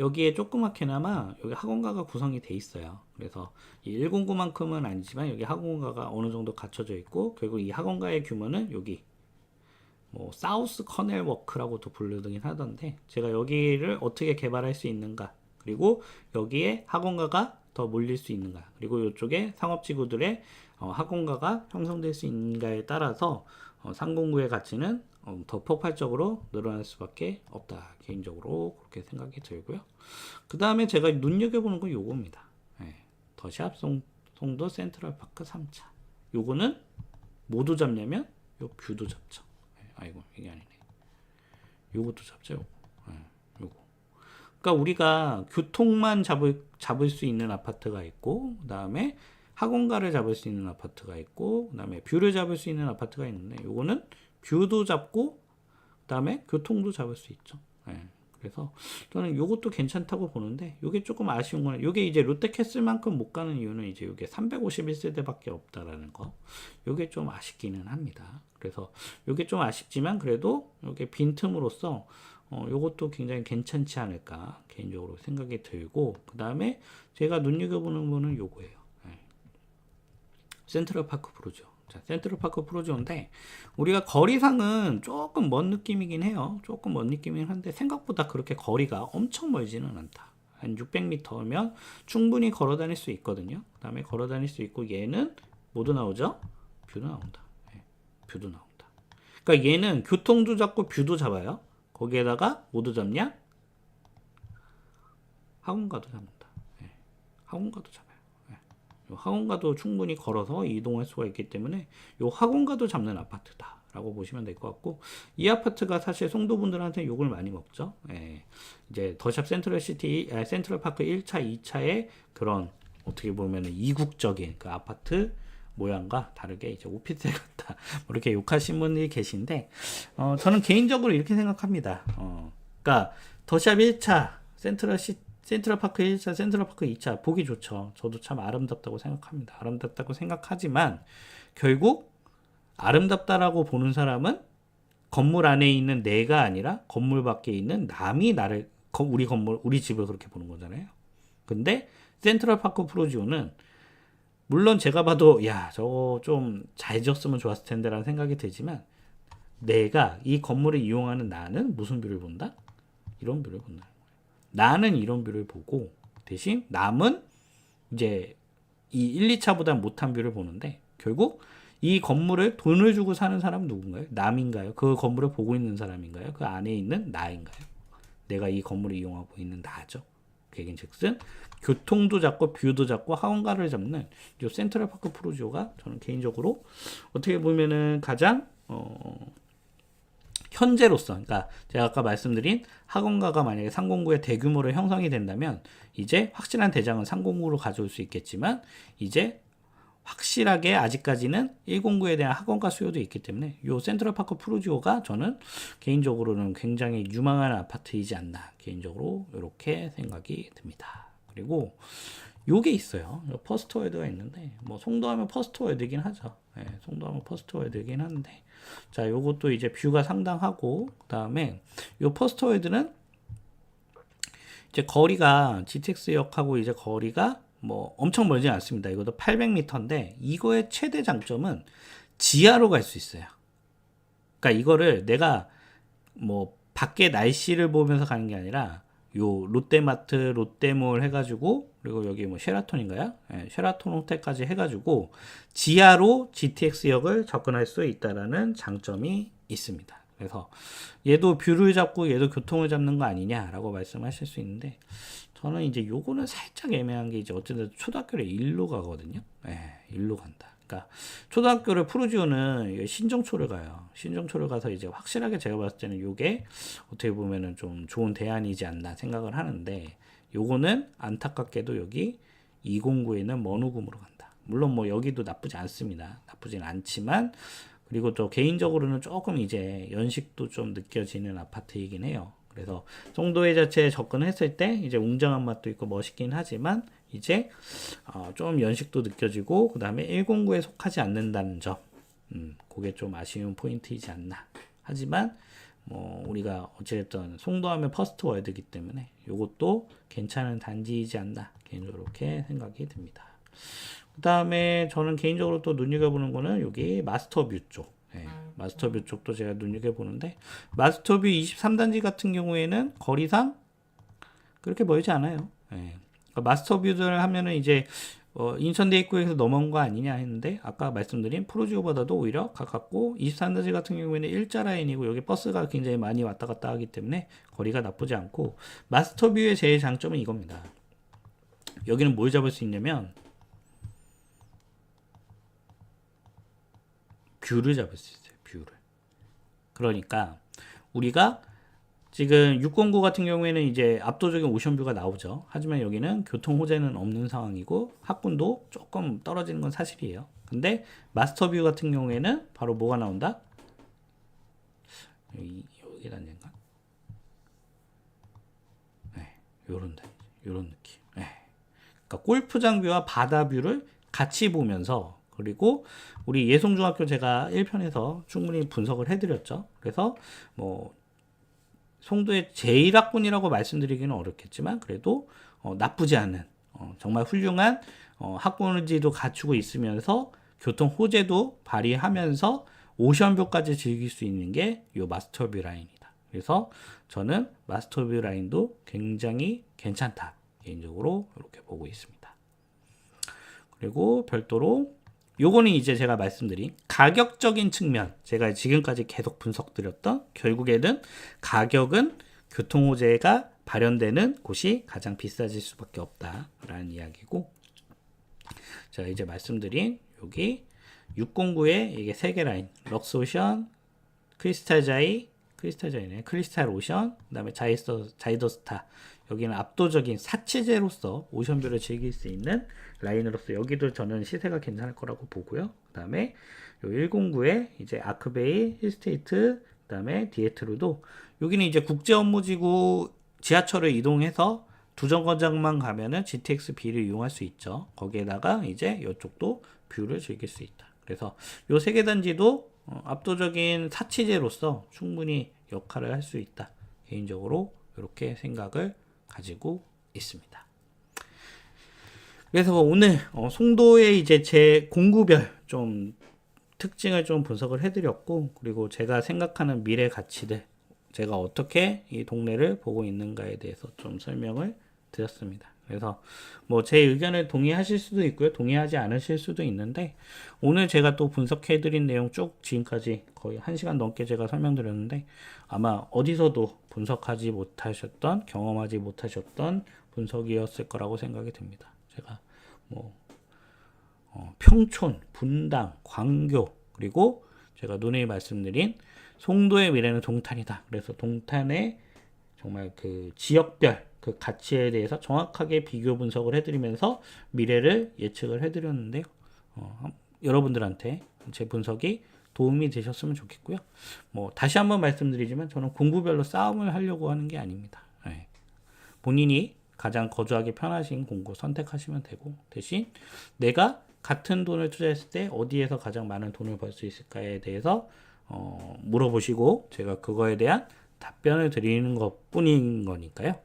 여기에 조그맣게나마 여기 학원가가 구성이 돼 있어요. 그래서 이 109만큼은 아니지만 여기 학원가가 어느 정도 갖춰져 있고 결국 이 학원가의 규모는 여기 뭐 사우스 커넬 워크라고도 부르긴 하던데 제가 여기를 어떻게 개발할 수 있는가 그리고 여기에 학원가가 더 몰릴 수 있는가 그리고 이쪽에 상업지구들의 학원가가 형성될 수 있는가에 따라서 상공구의 가치는 더 폭발적으로 늘어날 수밖에 없다 개인적으로 그렇게 생각이 들고요. 그 다음에 제가 눈여겨보는 건 요겁니다. 더샵 송도 센트럴파크 3차 요거는 모두 잡냐면 요 뷰도 잡죠. 아이고 이게 아니네. 요것도 잡죠. 요거. 그러니까 우리가 교통만 잡을 수 있는 아파트가 있고 그 다음에 학원가를 잡을 수 있는 아파트가 있고, 그 다음에 뷰를 잡을 수 있는 아파트가 있는데, 요거는 뷰도 잡고, 그 다음에 교통도 잡을 수 있죠. 예. 그래서 저는 요것도 괜찮다고 보는데, 요게 조금 아쉬운 거는, 요게 이제 롯데캐슬만큼 못 가는 이유는 이제 요게 351세대밖에 없다라는 거. 요게 좀 아쉽기는 합니다. 그래서 요게 좀 아쉽지만, 그래도 요게 빈틈으로써 요것도 굉장히 괜찮지 않을까 개인적으로 생각이 들고, 그 다음에 제가 눈여겨보는 거는 요거예요. 네. 센트럴파크 프루지오. 자, 센트럴파크 프루지오인데 우리가 거리상은 조금 먼 느낌이긴 해요. 조금 먼 느낌이긴 한데 생각보다 그렇게 거리가 엄청 멀지는 않다. 한 600m면 충분히 걸어 다닐 수 있거든요. 그 다음에 걸어 다닐 수 있고, 얘는 뭐도 나오죠? 뷰도 나온다. 네, 뷰도 나온다. 그러니까 얘는 교통도 잡고 뷰도 잡아요. 거기에다가 뭐도 잡냐? 학원가도 잡는다. 예. 학원가도 잡아요. 예. 요 학원가도 충분히 걸어서 이동할 수가 있기 때문에 요 학원가도 잡는 아파트다 라고 보시면 될 것 같고, 이 아파트가 사실 송도분들한테 욕을 많이 먹죠. 예. 이제 더샵 센트럴시티, 센트럴파크 1차, 2차의 그런 어떻게 보면 이국적인 그 아파트 모양과 다르게 이제 오피스텔 같다, 뭐 이렇게 욕하신 분들이 계신데, 저는 개인적으로 이렇게 생각합니다. 그러니까 더샵 1차, 센트럴파크 1차, 센트럴파크 2차 보기 좋죠. 저도 참 아름답다고 생각합니다. 아름답다고 생각하지만 결국 아름답다라고 보는 사람은 건물 안에 있는 내가 아니라 건물 밖에 있는 남이 나를, 우리 건물, 우리 집을 그렇게 보는 거잖아요. 근데 센트럴파크 프루지오는 물론 제가 봐도 야 저거 좀 잘 지었으면 좋았을 텐데 라는 생각이 들지만, 내가 이 건물을 이용하는 나는 무슨 뷰를 본다? 이런 뷰를 본다는 거예요. 나는 이런 뷰를 보고, 대신 남은 이제 이 1, 2차보다 못한 뷰를 보는데, 결국 이 건물을 돈을 주고 사는 사람은 누군가요? 남인가요? 그 건물을 보고 있는 사람인가요? 그 안에 있는 나인가요? 내가 이 건물을 이용하고 있는 나죠. 그얘기즉슨 교통도 잡고 뷰도 잡고 학원가를 잡는 이 센트럴파크 프루지오가 저는 개인적으로 어떻게 보면은 가장 현재로서, 그러니까 제가 아까 말씀드린 학원가가 만약에 상공구에 대규모로 형성이 된다면 이제 확실한 대장은 상공구로 가져올 수 있겠지만, 이제 확실하게 아직까지는 1공구에 대한 학원가 수요도 있기 때문에 이 센트럴파크 프루지오가 저는 개인적으로는 굉장히 유망한 아파트이지 않나 개인적으로 이렇게 생각이 듭니다. 그리고 요게 있어요. 퍼스트월드가 있는데, 뭐 송도하면 퍼스트월드긴 하죠. 네, 송도하면 퍼스트월드긴 한데, 자 요것도 이제 뷰가 상당하고, 그 다음에 요 퍼스트월드는 이제 거리가 GTX역하고 이제 거리가 뭐 엄청 멀진 않습니다. 이것도 800m인데 이거의 최대 장점은 지하로 갈 수 있어요. 그러니까 이거를 내가 뭐 밖에 날씨를 보면서 가는 게 아니라 요 롯데마트, 롯데몰 해가지고, 그리고 여기 뭐 쉐라톤인가요? 네, 쉐라톤 호텔까지 해가지고 지하로 GTX역을 접근할 수 있다라는 장점이 있습니다. 그래서 얘도 뷰를 잡고 얘도 교통을 잡는 거 아니냐라고 말씀하실 수 있는데, 저는 이제 요거는 살짝 애매한 게, 이제 어쨌든 초등학교를 일로 가거든요. 예, 일로 간다. 그러니까 초등학교를 프루지오는 신정초를 가요. 신정초를 가서 이제 확실하게 제가 봤을 때는 요게 어떻게 보면은 좀 좋은 대안이지 않나 생각을 하는데, 요거는 안타깝게도 여기 209에는 머누금으로 간다. 물론 뭐 여기도 나쁘지 않습니다. 나쁘진 않지만, 그리고 또 개인적으로는 조금 이제 연식도 좀 느껴지는 아파트이긴 해요. 그래서 송도에 자체에 접근했을 때 이제 웅장한 맛도 있고 멋있긴 하지만, 이제 좀 연식도 느껴지고, 그 다음에 109에 속하지 않는다는 점, 그게 좀 아쉬운 포인트이지 않나. 하지만 뭐 우리가 어찌됐든 송도하면 퍼스트 월드이기 때문에 이것도 괜찮은 단지이지 않나 개인적으로 이렇게 생각이 듭니다. 그 다음에 저는 개인적으로 또 눈여겨보는 거는 여기 마스터뷰 쪽. 네, 마스터뷰 쪽도 제가 눈여겨보는데, 마스터뷰 23단지 같은 경우에는 거리상 그렇게 멀지 않아요. 네. 그러니까 마스터뷰를 하면은 이제 인천대 입구에서 넘어온 거 아니냐 했는데, 아까 말씀드린 프로지오보다도 오히려 가깝고, 23단지 같은 경우에는 일자 라인이고 여기 버스가 굉장히 많이 왔다 갔다 하기 때문에 거리가 나쁘지 않고, 마스터뷰의 제일 장점은 이겁니다. 여기는 뭘 잡을 수 있냐면 뷰를 잡을 수 있어요. 뷰를. 그러니까 우리가 지금 609 같은 경우에는 이제 압도적인 오션뷰가 나오죠. 하지만 여기는 교통 호재는 없는 상황이고 학군도 조금 떨어지는 건 사실이에요. 근데 마스터뷰 같은 경우에는 바로 뭐가 나온다? 여기 단지인가? 네, 요런 단지, 요런 느낌. 네. 그러니까 골프장 뷰와 바다 뷰를 같이 보면서, 그리고 우리 예송중학교 제가 1편에서 충분히 분석을 해드렸죠. 그래서 뭐 송도의 제1학군이라고 말씀드리기는 어렵겠지만 그래도 나쁘지 않은 정말 훌륭한 학군지도 갖추고 있으면서 교통 호재도 발휘하면서 오션뷰까지 즐길 수 있는 게 이 마스터뷰 라인이다. 그래서 저는 마스터뷰 라인도 굉장히 괜찮다, 개인적으로 이렇게 보고 있습니다. 그리고 별도로 요거는 이제 제가 말씀드린 가격적인 측면, 제가 지금까지 계속 분석드렸던, 결국에는 가격은 교통호재가 발현되는 곳이 가장 비싸질 수밖에 없다라는 이야기고, 제가 이제 말씀드린 여기 609의 이게 3개 라인, 럭스오션, 크리스탈자이네, 크리스탈 오션, 그 다음에 자이더스타, 여기는 압도적인 사치제로서 오션뷰를 즐길 수 있는 라인으로서 여기도 저는 시세가 괜찮을 거라고 보고요. 그 다음에 요 109에 이제 아크베이, 힐스테이트, 그 다음에 디에트로도 여기는 이제 국제업무지구 지하철을 이동해서 두 정거장만 가면은 GTX B를 이용할 수 있죠. 거기에다가 이제 이쪽도 뷰를 즐길 수 있다. 그래서 요 세 개 단지도 압도적인 사치제로서 충분히 역할을 할 수 있다. 개인적으로 이렇게 생각을 가지고 있습니다. 그래서 오늘 송도의 이제 제 공구별 좀 특징을 좀 분석을 해드렸고, 그리고 제가 생각하는 미래 가치들, 제가 어떻게 이 동네를 보고 있는가에 대해서 좀 설명을 드렸습니다. 그래서 뭐 제 의견을 동의하실 수도 있고요, 동의하지 않으실 수도 있는데, 오늘 제가 또 분석해드린 내용 쭉 지금까지 거의 1시간 넘게 제가 설명드렸는데, 아마 어디서도 분석하지 못하셨던, 경험하지 못하셨던 분석이었을 거라고 생각이 듭니다. 제가 뭐 평촌, 분당, 광교, 그리고 제가 누누이 말씀드린 송도의 미래는 동탄이다. 그래서 동탄의 정말 그 지역별 그 가치에 대해서 정확하게 비교 분석을 해드리면서 미래를 예측을 해드렸는데요. 여러분들한테 제 분석이 도움이 되셨으면 좋겠고요. 뭐 다시 한번 말씀드리지만 저는 공구별로 싸움을 하려고 하는 게 아닙니다. 네. 본인이 가장 거주하기 편하신 공구 선택하시면 되고, 대신 내가 같은 돈을 투자했을 때 어디에서 가장 많은 돈을 벌 수 있을까에 대해서 물어보시고 제가 그거에 대한 답변을 드리는 것 뿐인 거니까요.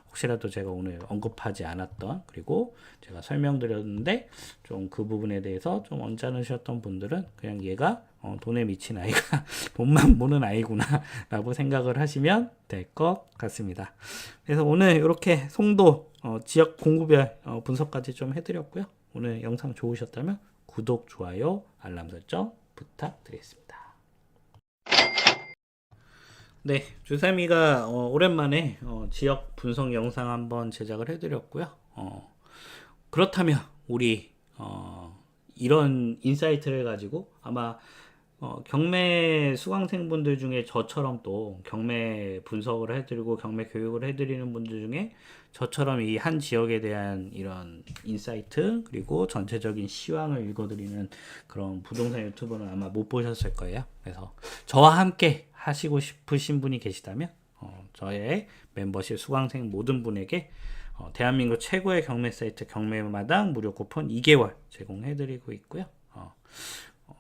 혹시라도 제가 오늘 언급하지 않았던, 그리고 제가 설명드렸는데 좀 그 부분에 대해서 좀 언짢으셨던 분들은 그냥 얘가 돈에 미친 아이가 돈만 보는 아이구나 라고 생각을 하시면 될 것 같습니다. 그래서 오늘 이렇게 송도 지역 공구별 분석까지 좀 해드렸고요. 오늘 영상 좋으셨다면 구독, 좋아요, 알람 설정 부탁드리겠습니다. 네, 주삼이가 오랜만에 지역 분석 영상 한번 제작을 해드렸고요. 그렇다면 우리 이런 인사이트를 가지고 아마 경매 수강생분들 중에 저처럼 또 경매 분석을 해드리고 경매 교육을 해드리는 분들 중에 저처럼 이 한 지역에 대한 이런 인사이트, 그리고 전체적인 시황을 읽어드리는 그런 부동산 유튜버는 아마 못 보셨을 거예요. 그래서 저와 함께 하시고 싶으신 분이 계시다면 저의 멤버십 수강생 모든 분에게 대한민국 최고의 경매 사이트 경매마당 무료 쿠폰 2개월 제공해드리고 있고요.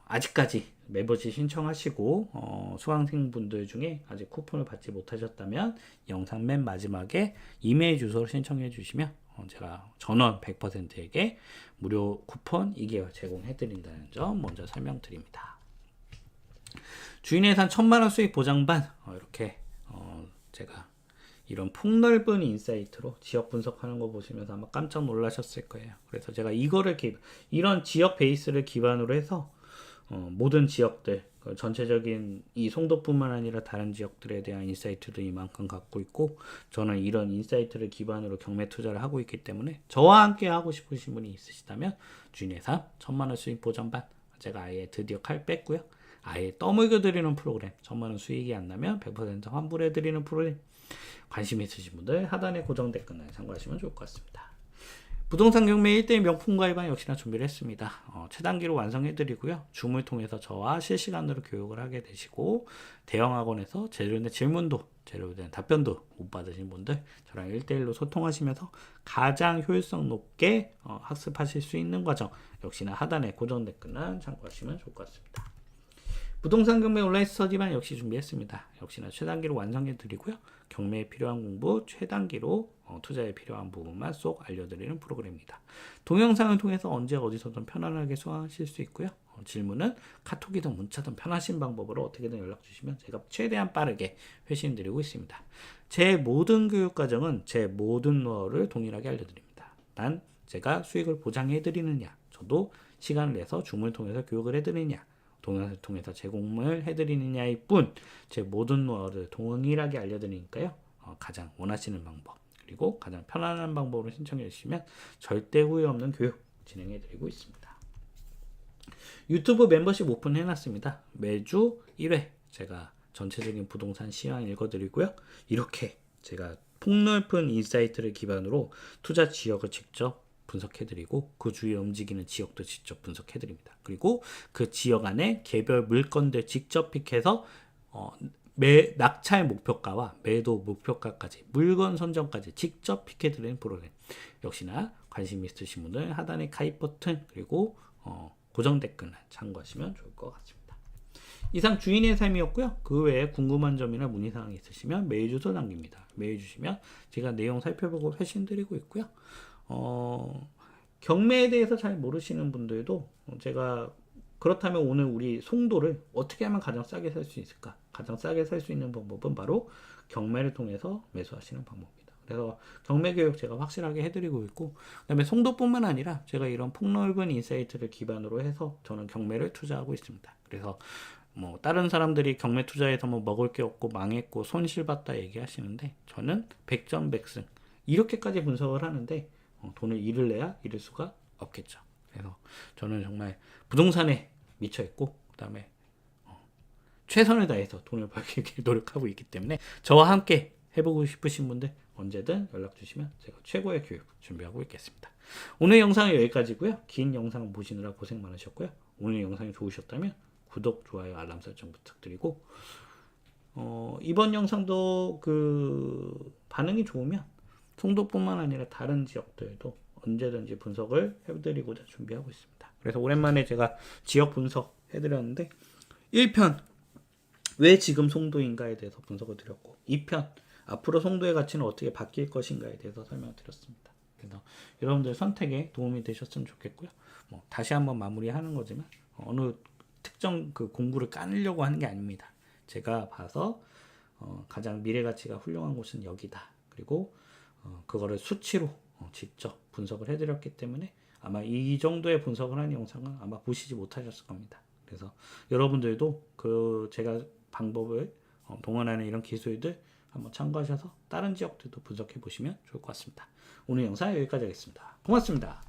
아직까지 멤버십 신청하시고 수강생분들 중에 아직 쿠폰을 받지 못하셨다면 영상 맨 마지막에 이메일 주소를 신청해 주시면 제가 전원 100%에게 무료 쿠폰 2개월 제공해드린다는 점 먼저 설명드립니다. 주인예산 1000만원 수익 보장반, 이렇게 제가 이런 폭넓은 인사이트로 지역 분석하는 거 보시면서 아마 깜짝 놀라셨을 거예요. 그래서 제가 이거를 이런 지역 베이스를 기반으로 해서 모든 지역들, 전체적인 이 송도뿐만 아니라 다른 지역들에 대한 인사이트도 이만큼 갖고 있고, 저는 이런 인사이트를 기반으로 경매 투자를 하고 있기 때문에 저와 함께 하고 싶으신 분이 있으시다면 주인예산 1000만원 수익 보장반, 제가 아예 드디어 칼 뺐고요. 아예 떠먹여 드리는 프로그램, 천만원 수익이 안 나면 100% 환불해 드리는 프로그램, 관심 있으신 분들 하단에 고정 댓글에 참고하시면 좋을 것 같습니다. 부동산 경매 1대1 명품 가입안 역시나 준비를 했습니다. 최단기로 완성해 드리고요. 줌을 통해서 저와 실시간으로 교육을 하게 되시고, 대형 학원에서 제대로 된 질문도, 제대로 된 답변도 못 받으신 분들 저랑 1대1로 소통하시면서 가장 효율성 높게 학습하실 수 있는 과정, 역시나 하단에 고정 댓글란 참고하시면 좋을 것 같습니다. 부동산 경매 온라인 스터디반 역시 준비했습니다. 역시나 최단기로 완성해 드리고요. 경매에 필요한 공부 최단기로 투자에 필요한 부분만 쏙 알려드리는 프로그램입니다. 동영상을 통해서 언제 어디서든 편안하게 수강하실 수 있고요. 질문은 카톡이든 문자든 편하신 방법으로 어떻게든 연락 주시면 제가 최대한 빠르게 회신 드리고 있습니다. 제 모든 교육 과정은 제 모든 노하우를 동일하게 알려드립니다. 단 제가 수익을 보장해 드리느냐, 저도 시간을 내서 줌을 통해서 교육을 해드리느냐, 동영상을 통해서 제공을 해드리느냐일 뿐, 제 모든 노하우를 동일하게 알려드리니까요. 가장 원하시는 방법, 그리고 가장 편안한 방법으로 신청해 주시면 절대 후회 없는 교육 진행해 드리고 있습니다. 유튜브 멤버십 오픈해 놨습니다. 매주 1회 제가 전체적인 부동산 시황 읽어드리고요. 이렇게 제가 폭넓은 인사이트를 기반으로 투자 지역을 직접 분석해드리고 그 주위에 움직이는 지역도 직접 분석해드립니다. 그리고 그 지역 안에 개별 물건들 직접 픽해서 낙찰 목표가와 매도 목표가까지 물건 선정까지 직접 픽해드리는 프로그램, 역시나 관심 있으신 분들 하단에 가입 버튼 그리고 고정 댓글을 참고하시면 좋을 것 같습니다. 이상 주인의 삶이었고요. 그 외에 궁금한 점이나 문의사항이 있으시면 메일 주소 남깁니다. 메일 주시면 제가 내용 살펴보고 회신 드리고 있고요. 경매에 대해서 잘 모르시는 분들도 제가 그렇다면 오늘 우리 송도를 어떻게 하면 가장 싸게 살 수 있을까? 가장 싸게 살 수 있는 방법은 바로 경매를 통해서 매수하시는 방법입니다. 그래서 경매 교육 제가 확실하게 해드리고 있고, 그 다음에 송도뿐만 아니라 제가 이런 폭넓은 인사이트를 기반으로 해서 저는 경매를 투자하고 있습니다. 그래서 뭐 다른 사람들이 경매 투자에서 뭐 먹을 게 없고 망했고 손실봤다 얘기하시는데, 저는 100점 100승 이렇게까지 분석을 하는데 돈을 잃을 내야 잃을 수가 없겠죠. 그래서 저는 정말 부동산에 미쳐 있고, 그 다음에 최선을 다해서 돈을 벌기 위해 노력하고 있기 때문에 저와 함께 해보고 싶으신 분들 언제든 연락 주시면 제가 최고의 교육 준비하고 있겠습니다. 오늘 영상은 여기까지고요. 긴 영상 보시느라 고생 많으셨고요. 오늘 영상이 좋으셨다면 구독, 좋아요, 알람 설정 부탁드리고, 이번 영상도 반응이 좋으면 송도뿐만 아니라 다른 지역들도 언제든지 분석을 해드리고자 준비하고 있습니다. 그래서 오랜만에 제가 지역 분석 해드렸는데, 1편 왜 지금 송도인가에 대해서 분석을 드렸고, 2편 앞으로 송도의 가치는 어떻게 바뀔 것인가에 대해서 설명을 드렸습니다. 그래서 여러분들 선택에 도움이 되셨으면 좋겠고요. 다시 한번 마무리하는 거지만 어느 특정 공구를 까느려고 하는 게 아닙니다. 제가 봐서 가장 미래 가치가 훌륭한 곳은 여기다. 그리고 그거를 수치로 직접 분석을 해드렸기 때문에 아마 이 정도의 분석을 한 영상은 아마 보시지 못하셨을 겁니다. 그래서 여러분들도 제가 방법을 동원하는 이런 기술들 한번 참고하셔서 다른 지역들도 분석해 보시면 좋을 것 같습니다. 오늘 영상 여기까지 하겠습니다. 고맙습니다.